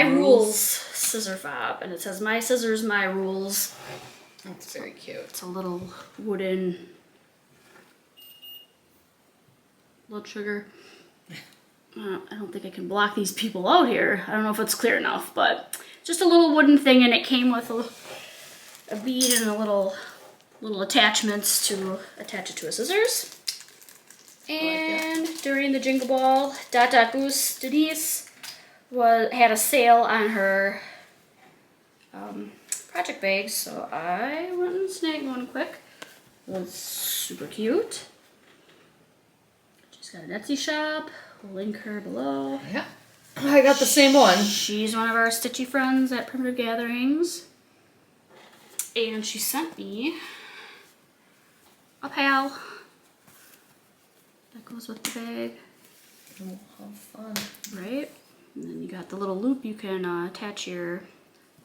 Rules scissor fob, and it says "My scissors, my rules." That's very cute. It's a little wooden blood sugar. I don't think I can block these people out here. I don't know if it's clear enough, but just a little wooden thing, and it came with a bead and a little attachments to attach it to a scissors. And during the Jingle Ball, Goose Denise had a sale on her project bags, so I went and snagged one quick. It was super cute. She's got an Etsy shop. We'll link her below. Yeah. I got the same one. She's one of our Stitchy friends at Primitive Gatherings. And she sent me a pal that goes with the bag. Oh, how fun. Right? And then you got the little loop you can attach your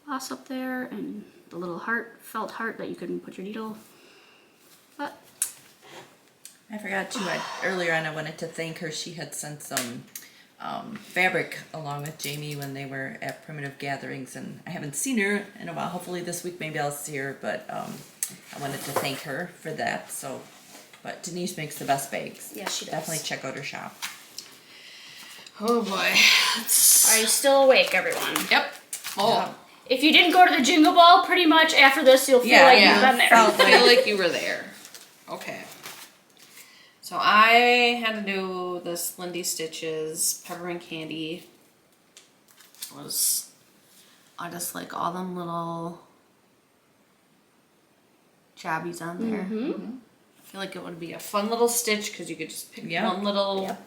floss up there, and the little felt heart that you can put your needle. But I forgot to, earlier on I wanted to thank her. She had sent some fabric along with Jamie when they were at Primitive Gatherings, and I haven't seen her in a while. Hopefully this week maybe I'll see her, but I wanted to thank her for that. So, but Denise makes the best bags. Yeah, she does. Definitely check out her shop. Oh boy. Are you still awake, everyone? Yep. Oh. If you didn't go to the Jingle Ball, pretty much after this, you'll feel like you've been there. I feel like you were there. Okay. So I had to do this Lindy Stitches Peppermint Candy. I just like all them little jabbies on there. I feel like it would be a fun little stitch because you could just pick one little. Yep.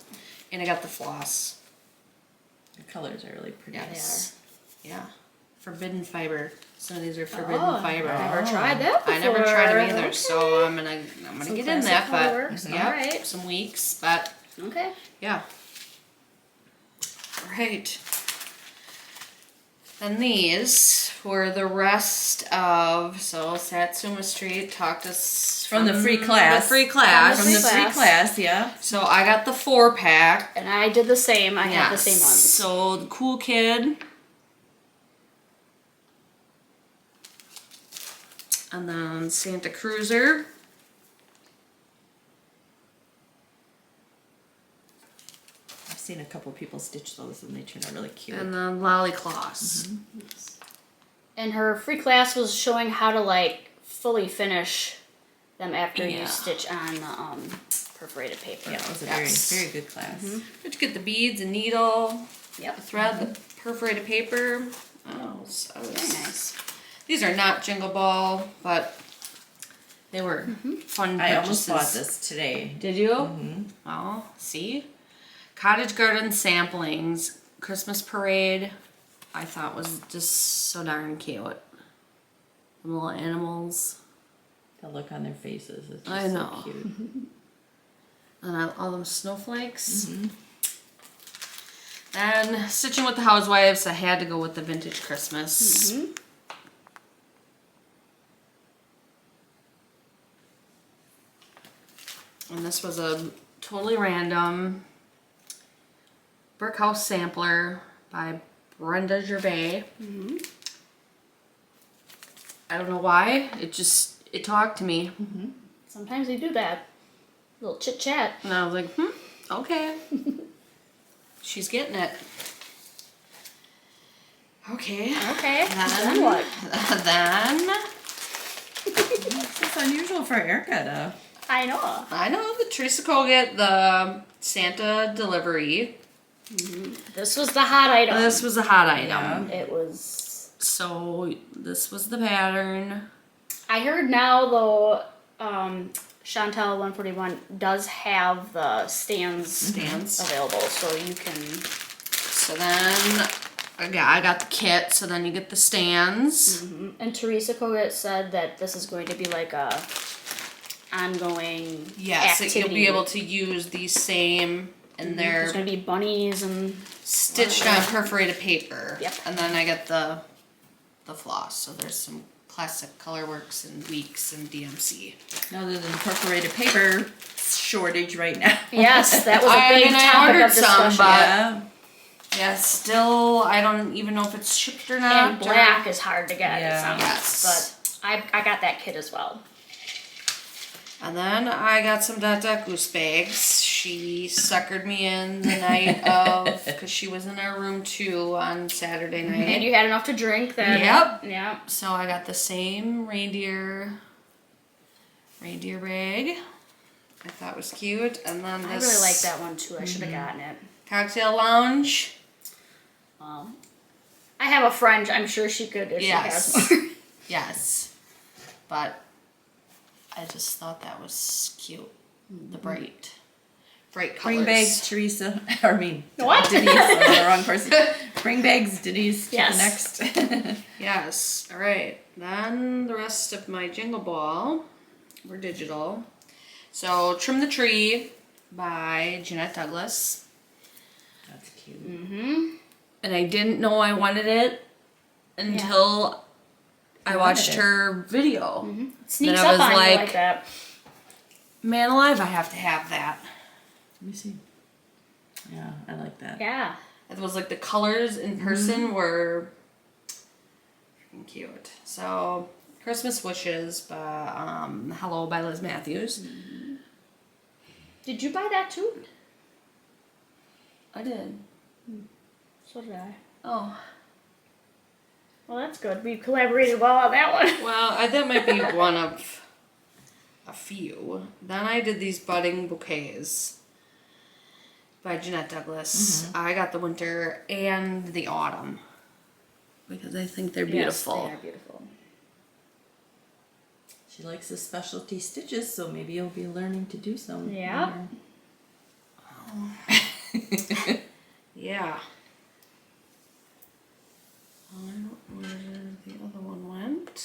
And I got the floss. The colors are really pretty. Yes. Yeah. Forbidden fiber. Some of these are forbidden fiber. I've never tried that before. I never tried them either, so I'm gonna get in that, but all right. some weeks, but okay. Yeah. All right. Then these were the rest of Satsuma Street talked us from the free class. The free class. From the free class, yeah. So I got the 4-pack. And I did the same. I had the same ones. So the Cool Kid. And then Santa Cruiser. I've seen a couple people stitch those and they turn out really cute. And then Lollyclaws. And her free class was showing how to like fully finish them after you stitch on the perforated paper. Yeah, it was a very good class. Did you get the beads and needle? Yep. The thread, the perforated paper. Oh, so very nice. These are not Jingle Ball, but they were fun purchases. I almost bought this today. Did you? Oh, see? Cottage Garden Samplings, Christmas Parade, I thought was just so darn cute. The little animals. The look on their faces is just I know. so cute. And all them snowflakes. And stitching with the Housewives, I had to go with the Vintage Christmas. And this was a totally random brick house sampler by Brenda Gervais. I don't know why. It talked to me. Sometimes they do that. A little chit chat. And I was like, okay. She's getting it. Okay. Okay. Then what? Then. It's unusual for Erica I know. The Teresa Kogut, the Santa delivery. This was the hot item. This was a hot item. Yeah. It was. So this was the pattern. I heard now though, Chantel 141 does have the stands available, so you can. So then I got the kit. So then you get the stands. And Teresa Kogut said that this is going to be like a ongoing activity. You'll be able to use these same, and There's they're going to be bunnies and stitched on perforated paper. Yep. And then I get the floss. So there's some classic Colorworks and Weeks and DMC. Other than the perforated paper shortage right now. Yes, that was a big topic of discussion. Yeah, still, I don't even know if it's shipped or not. And black is hard to get. Yeah. But I got that kit as well. And then I got some Dot Goose bags. She suckered me in the night of, because she was in our room too on Saturday night. And you had enough to drink then. Yep. So I got the same reindeer bag. I thought was cute. And then this. I really like that one too. I should have gotten it. Cocktail Lounge. I have a friend. I'm sure she could if she has more. Yes. But I just thought that was cute. The bright colors. Bring bags, Teresa. What? Denise. I'm the wrong person. Bring bags, Denise. Yes. Next. Yes. All right. Then the rest of my Jingle Ball were digital. So Trim the Tree by Jeanette Douglas. That's cute. And I didn't know I wanted it until I watched her video. It sneaks Then I up was on you like, like that. Man alive, I have to have that. Let me see. Yeah, I like that. Yeah. It was like the colors in person were freaking cute. So, Christmas Wishes by Hello by Liz Matthews. Did you buy that too? I did. So did I. Oh. Well, that's good. We collaborated well on that one. Well, that might be one of a few. Then I did these budding bouquets by Jeanette Douglas. I got the winter and the autumn because I think they're beautiful. Yes, they are beautiful. She likes the specialty stitches, so maybe you'll be learning to do some. Yeah. Yeah. I don't know where the other one went.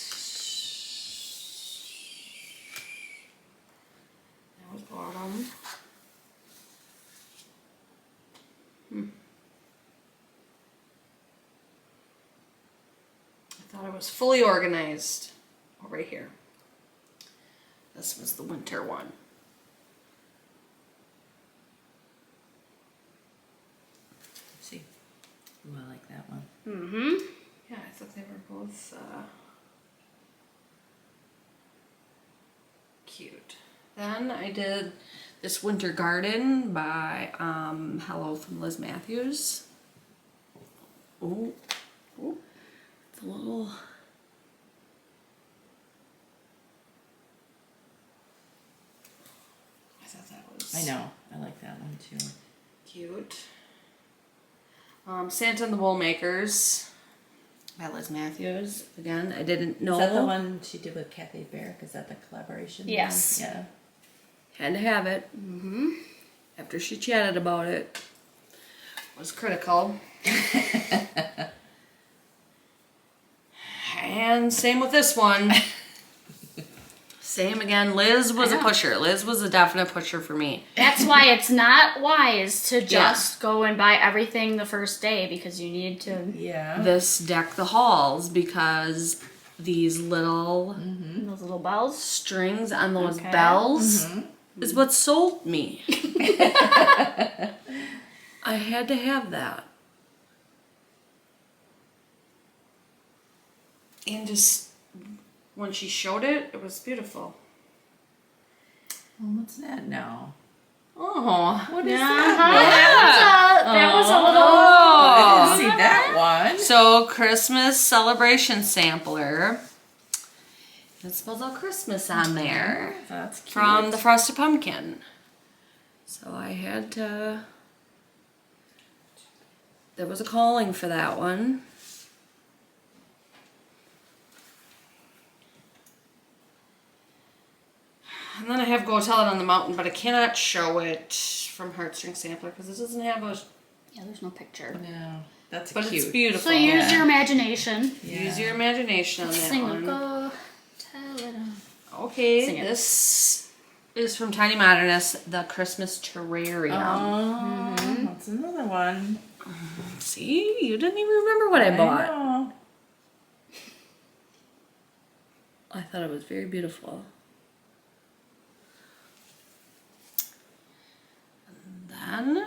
That was autumn. I thought I was fully organized. Oh, right here. This was the winter one. See. Ooh, I like that one. Mm-hmm. Yeah, I thought they were both cute. Then I did this winter garden by Hello from Liz Matthews. Ooh, ooh, it's a little. I thought that was. I know. I like that one too. Cute. Santa and the Woolmakers by Liz Matthews. Again, I didn't know. Is that the one she did with Kathy Barrick? Is that the collaboration? Yes. One? Yeah. Had to have it. After she chatted about it. Was critical. And same with this one. Same again. Liz was a pusher. Liz was a definite pusher for me. That's why it's not wise to just go and buy everything the first day because you need to. Yeah. This deck the halls because these little Those little bells. strings on those bells is what sold me. I had to have that. And just when she showed it, it was beautiful. Well, what's that now? Oh, What is That was a little. I didn't see that one. So Christmas celebration sampler. It spells out Christmas on there. That's cute. From the Frosted Pumpkin. So I had to. There was a calling for that one. And then I have Go Tell It on the Mountain, but I cannot show it from Heartstring Sampler because it doesn't have a. Yeah, there's no picture. No, that's But cute. it's beautiful. So use your imagination. Yeah. Use your imagination on that Sing one. Go Tell It on. Okay, Sing it. This is from Tiny Modernist, the Christmas Terrarium. Oh, that's another one. See, you didn't even remember what I bought. know. I thought it was very beautiful. And then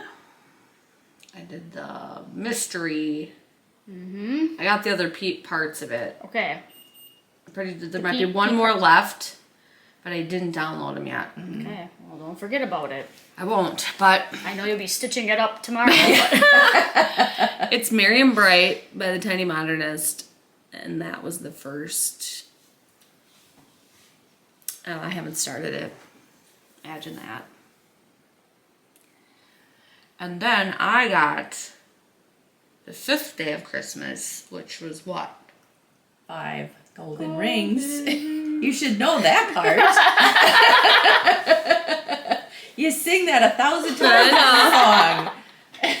I did the mystery. I got the other parts of it. Okay. There might be one more left, but I didn't download them yet. Okay. Well, don't forget about it. I won't, but I know you'll be stitching it up tomorrow. But it's Merry and Bright by the Tiny Modernist, and that was the first. I haven't started it. Imagine that. And then I got the 5th day of Christmas, which was what? 5 golden rings. You should know that part. You sing that 1,000 times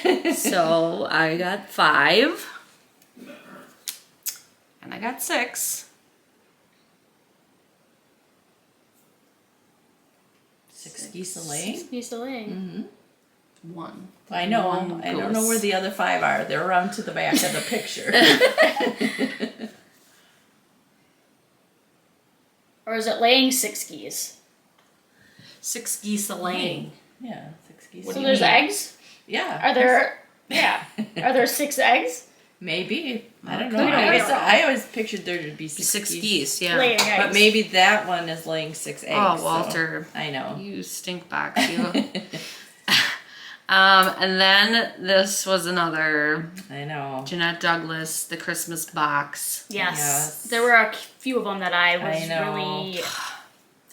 in the song. So I got 5. And I got 6. 6 geese a laying. He's still laying. 1. I know. One I don't know goose. where the other 5 are. They're around to the back of the picture. Or is it laying 6 geese? 6 geese a laying. Yeah, 6 geese. So there's eggs? Yeah. Are there? Yeah. Are there 6 eggs? Maybe. I don't know. We don't know. I always pictured there to be 6 geese. geese, yeah. Laying eggs. But maybe that one is laying 6 eggs. Oh, so Walter. I know. You stink box, you. And then this was another I know. Jeanette Douglas, the Christmas box. Yes. There were a few of them that I was know. really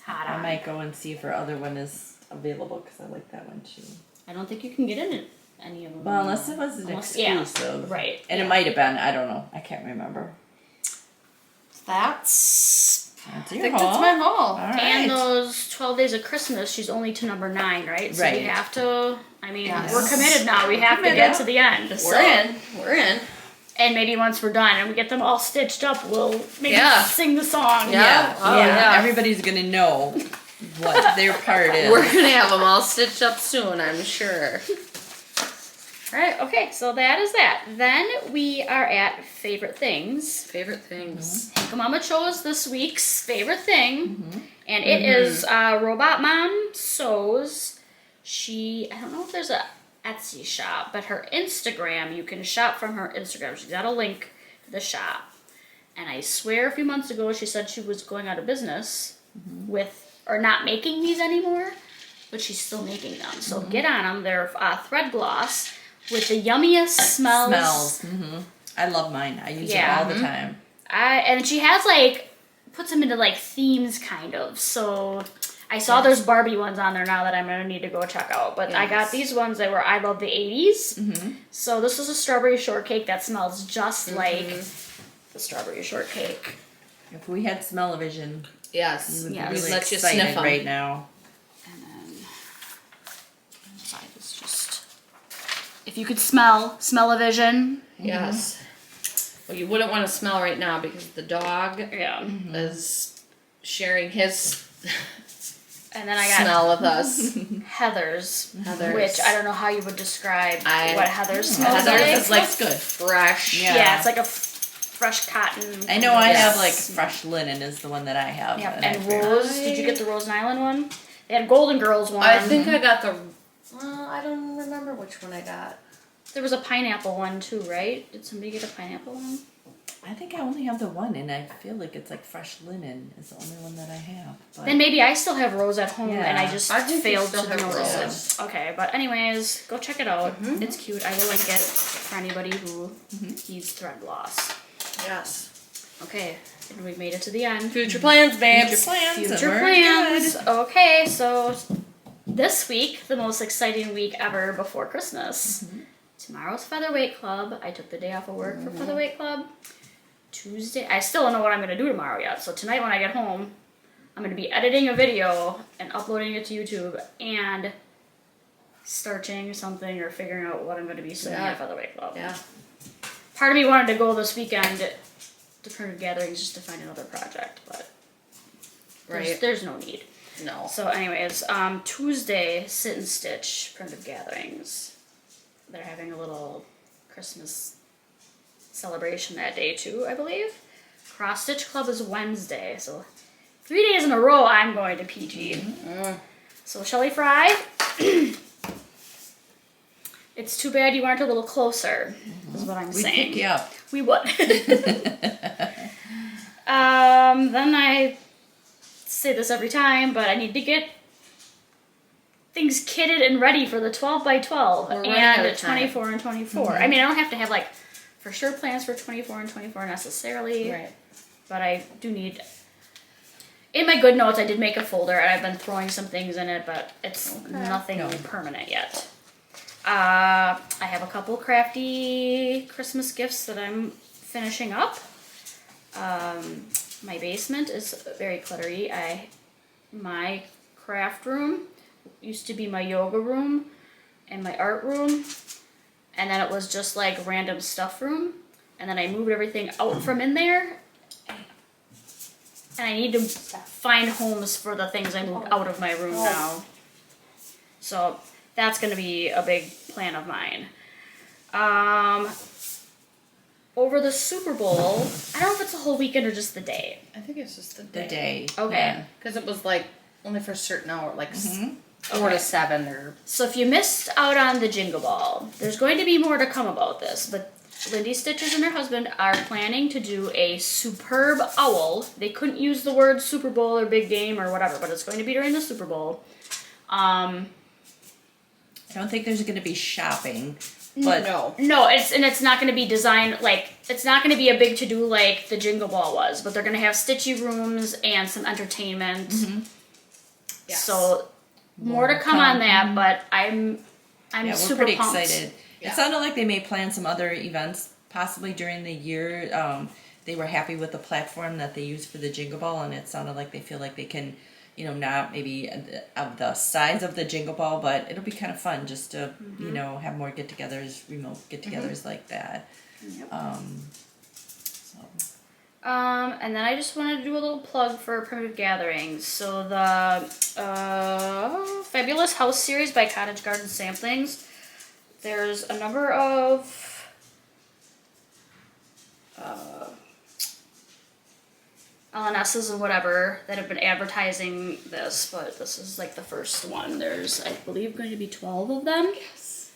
hot I on. might go and see if her other one is available because I like that one too. I don't think you can get in any of them. Well, unless it was an exclusive. Yeah, right. And it might have been. I don't know. I can't remember. That's Your I think haul. that's my haul. All right. And those 12 Days of Christmas, she's only to number 9, right? So we Right. have to, I mean, Yes. we're committed now. We have to get to the end. We're in. We're in. And maybe once we're done and we get them all stitched up, we'll maybe Yeah. sing the song. Yeah. Oh, yeah. Everybody's gonna know what their part is. We're gonna have them all stitched up soon, I'm sure. Right, okay, so that is that. Then we are at favorite things. Favorite things. Hanka Mama chose this week's favorite thing, and it is Robot Mom Sews. I don't know if there's a Etsy shop, but her Instagram, you can shop from her Instagram. She's got a link to the shop. And I swear a few months ago she said she was going out of business or not making these anymore, but she's still making them. So get on them. They're thread gloss with the yummiest smells. I love mine. I use it Yeah. all the time. And she has puts them into themes kind of. So I saw there's Barbie ones on there now that I'm gonna need to go check out. But I got these ones that were I love the 80s. So this is a strawberry shortcake that smells just like the strawberry shortcake. If we had smell-o-vision, Yes. you would Yes. be really Let you excited sniff 'em. right now. And then inside is just if you could smell-o-vision. Yes. Well, you wouldn't want to smell right now because the dog Yeah. is sharing his And then I got smell with us. Heather's, Heather's. which I don't know how you would describe I- what Heather's smells Heather's like. is like Smells good. fresh. Yeah, it's like a fresh cotton. I know I have Yes. like fresh linen is the one that I have. Yep, I and feel- Rose. Did you get the Rose Island one? They had Golden Girls one. I think I got the. Well, I don't remember which one I got. there was a pineapple one too, right? Did somebody get a pineapple one? I think I only have the one, and I feel like it's like fresh linen is the only one that I have. But Then maybe I still have Rose at home, and I Yeah. just I think you failed still to have notice Rose. it. Okay, but anyways, go check it out. It's cute. I will link it for anybody who needs thread gloss. Yes. Okay, and we've made it to the end. Future plans, babes. Future plans. and Future we're plans. good. Okay, so this week, the most exciting week ever before Christmas. Tomorrow's Featherweight Club. I took the day off of work for Featherweight Club. Tuesday, I still don't know what I'm going to do tomorrow yet. So tonight when I get home, I'm going to be editing a video and uploading it to YouTube and starching something or figuring out what I'm going to be sewing at Featherweight Club. Yeah. Part of me wanted to go this weekend to Primitive Gatherings just to find another project, but there's no need. No. So anyways, Tuesday, Sit and Stitch, Primitive Gatherings. They're having a little Christmas celebration that day too, I believe. Cross Stitch Club is Wednesday, so 3 days in a row I'm going to PG. So Shelly Fry, it's too bad you aren't a little closer, is what I'm We saying. pick you up. We would. Then I say this every time, but I need to get things kitted and ready for the 12 by 12 We're running out and of time. 24 and 24. I mean, I don't have to have for sure plans for 24 and 24 necessarily, Right. but I do need. In my good notes, I did make a folder and I've been throwing some things in it, but it's nothing permanent yet. I have a couple crafty Christmas gifts that I'm finishing up. My basement is very cluttery. My craft room used to be my yoga room and my art room, and then it was just like random stuff room, and then I moved everything out from in there, and I need to find homes for the things I moved out of my room now. So that's going to be a big plan of mine. Over the Super Bowl, I don't know if it's the whole weekend or just the day. I think it's just the The day. day. Okay. Yeah. Because it was like only for a certain hour, like 4 to 7 or... So if you missed out on the Jingle Ball, there's going to be more to come about this, but Lindy Stitchers and her husband are planning to do a superb owl. They couldn't use the word Super Bowl or big game or whatever, but it's going to be during the Super Bowl. I don't think there's going to be shopping, but no, it's not going to be designed like it's not going to be a big to do like the Jingle Ball was, but they're going to have Stitchy rooms and some entertainment. Mm-hmm. Yes. So more to come on that, but I'm we're super pretty pumped. excited. Yeah. It sounded like they may plan some other events possibly during the year. They were happy with the platform that they used for the Jingle Ball, and it sounded like they feel like they can, not maybe of the size of the Jingle Ball, but it'll be kind of fun just to, have more get-togethers, remote get-togethers like that. Yep. And then I just wanted to do a little plug for Primitive Gatherings. So the Fabulous House series by Cottage Garden Samplings. There's a number of LNSs and whatever that have been advertising this, but this is like the first one. There's, I believe, going to be 12 of them. Yes.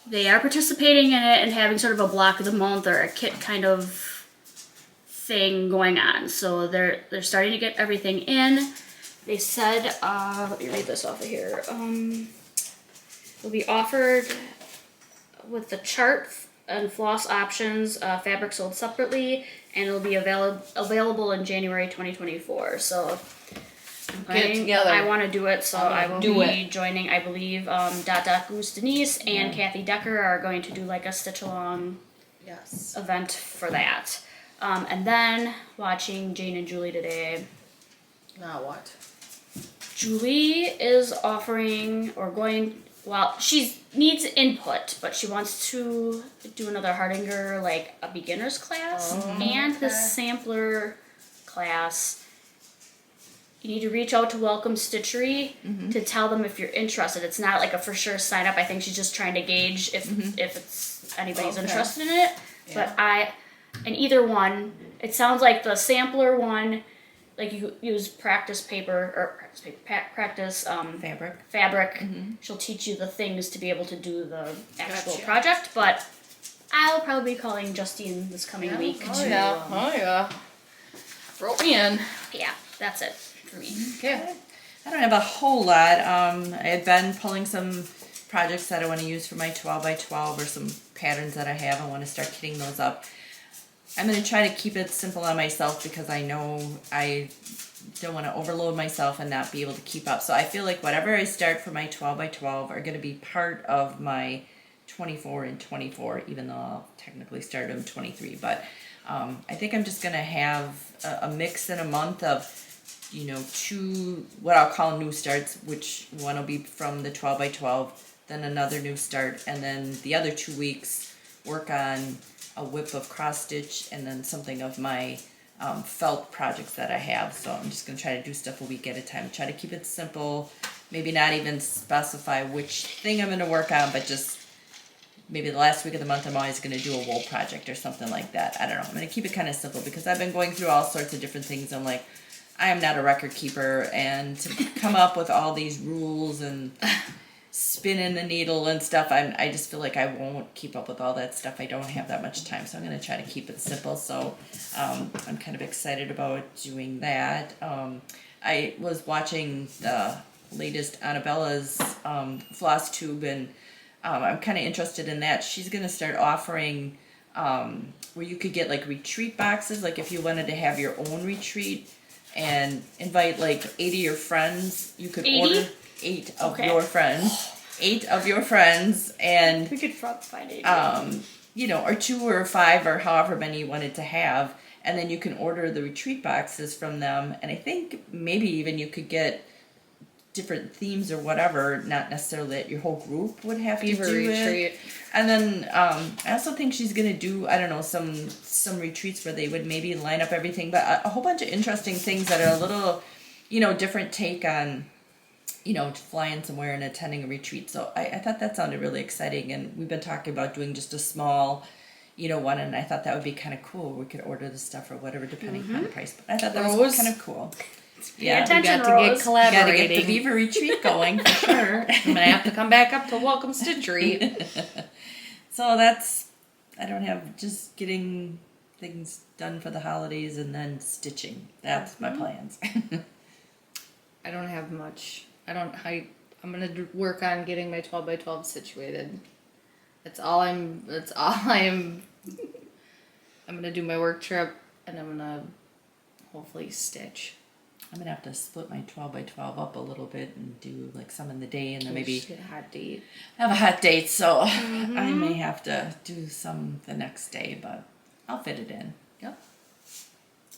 They are participating in it and having sort of a block of the month or a kit kind of thing going on. So they're starting to get everything in. They said, let me read this off of here. Will be offered with the chart and floss options, fabric sold separately, and it'll be available in January 2024. So I want to do it, so I will be joining. I believe Goose Denise and Kathy Decker are going to do like a stitch along event for that. And then watching Jane and Julie today. Now what? Julie is offering or going. Well, she needs input, but she wants to do another Hardinger, like a beginner's class and the sampler class. You need to reach out to Welcome Stitchery to tell them if you're interested. It's not like a for sure sign up. I think she's just trying to gauge if it's anybody's interested in it. Yeah. But and either one, it sounds like the sampler one, like you use practice fabric. She'll teach you the things to be able to do the actual project, but I'll probably be calling Justine this coming week. Roll me in. Yeah, that's it for me. Okay. I don't have a whole lot. I've been pulling some projects that I want to use for my 12x12 or some patterns that I have. I want to start kitting those up. I'm going to try to keep it simple on myself because I know I don't want to overload myself and not be able to keep up. So I feel like whatever I start for my 12x12 are going to be part of my 24 and 24, even though I'll technically start them 23. But I think I'm just going to have a mix in a month of, 2 what I'll call new starts, which one will be from the 12x12, then another new start, and then the other 2 weeks work on a whip of cross stitch and then something of my felt projects that I have. So I'm just going to try to do stuff a week at a time. Try to keep it simple. Maybe not even specify which thing I'm going to work on, but just maybe the last week of the month I'm always going to do a wool project or something like that. I don't know. I'm going to keep it kind of simple because I've been going through all sorts of different things. I'm like, I am not a record keeper, and to come up with all these rules and spinning the needle and stuff, I just feel like I won't keep up with all that stuff. I don't have that much time, so I'm going to try to keep it simple. So I'm kind of excited about doing that. I was watching the latest Annabella's FlossTube, and I'm kind of interested in that. She's going to start offering where you could get like retreat boxes, like if you wanted to have your own retreat and invite like 8 of your friends, you could 80? order 8 of your friends. 8 of your friends, and we could find 80. Or 2 or 5 or however many you wanted to have, and then you can order the retreat boxes from them. And I think maybe even you could get different themes or whatever, not necessarily that your whole group would have to do it. And then I also think she's gonna do, I don't know, some retreats where they would maybe line up everything, but a whole bunch of interesting things that are a little, different take on, flying somewhere and attending a retreat. So I thought that sounded really exciting, and we've been talking about doing just a small, one, and I thought that would be kind of cool. We could order the stuff or whatever depending on the price, but I thought that was kind of cool. Yeah, attention, we got to Rose. get gotta collaborating. get the beaver retreat going for sure. I'm gonna have to come back up to welcome Stitchery. So that's, I don't have, just getting things done for the holidays and then stitching. That's my plans. I don't have much. I'm gonna work on getting my 12x12 situated. That's all I am. I'm gonna do my work trip, and I'm gonna hopefully stitch. I'm gonna have to split my 12x12 up a little bit and do like some in the day and then maybe Get a hot date. have a hot date. So I may have to do some the next day, but I'll fit it in. Yep.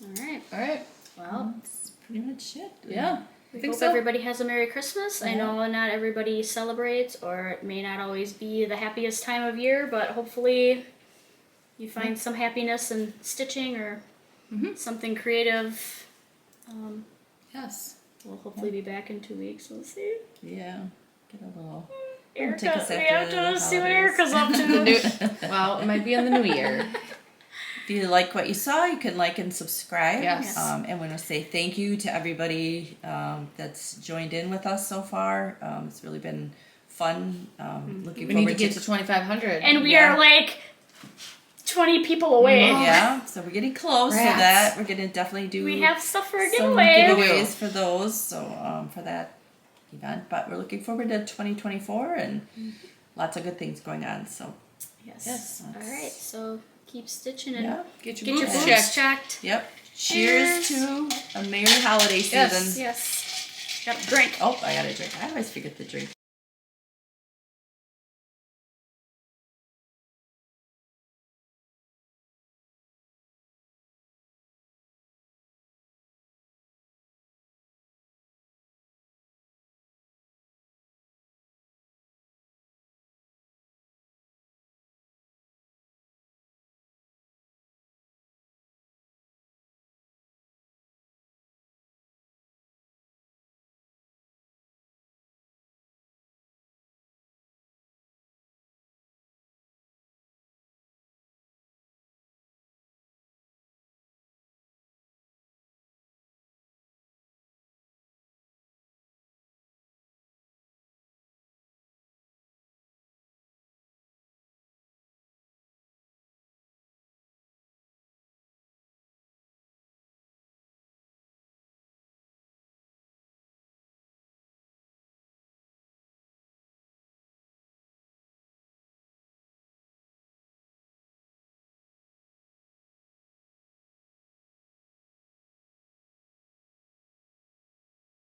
All right. All right. Well, That's pretty much it. Yeah. I think hope so. everybody has a Merry Christmas. I Yeah. know not everybody celebrates, or it may not always be the happiest time of year, but hopefully you find some happiness in stitching or something creative. Yes. We'll hopefully be back in 2 weeks. We'll see. Yeah. Get a little. Erica, take us we after have the to see what holidays. Erica's up to. Well, it might be in the new year. If you like what you saw, you can like and subscribe. Yes. And we want to say thank you to everybody that's joined in with us so far. It's really been fun. Looking We forward need to get to 2,500. And we Yeah. are like 20 people away. Yeah, so we're getting close to Rats. that. We're gonna definitely do We have stuff for a some giveaway. giveaways for those. So for that event, but we're looking forward to 2024 and lots of good things going on. So Yes. Yes. All right. So keep stitching and yeah, Get get your boots boots checked. yep. Cheers to a merry holiday season. Yes. Yes. Got a drink. Oh, I got a drink. I always forget the drink.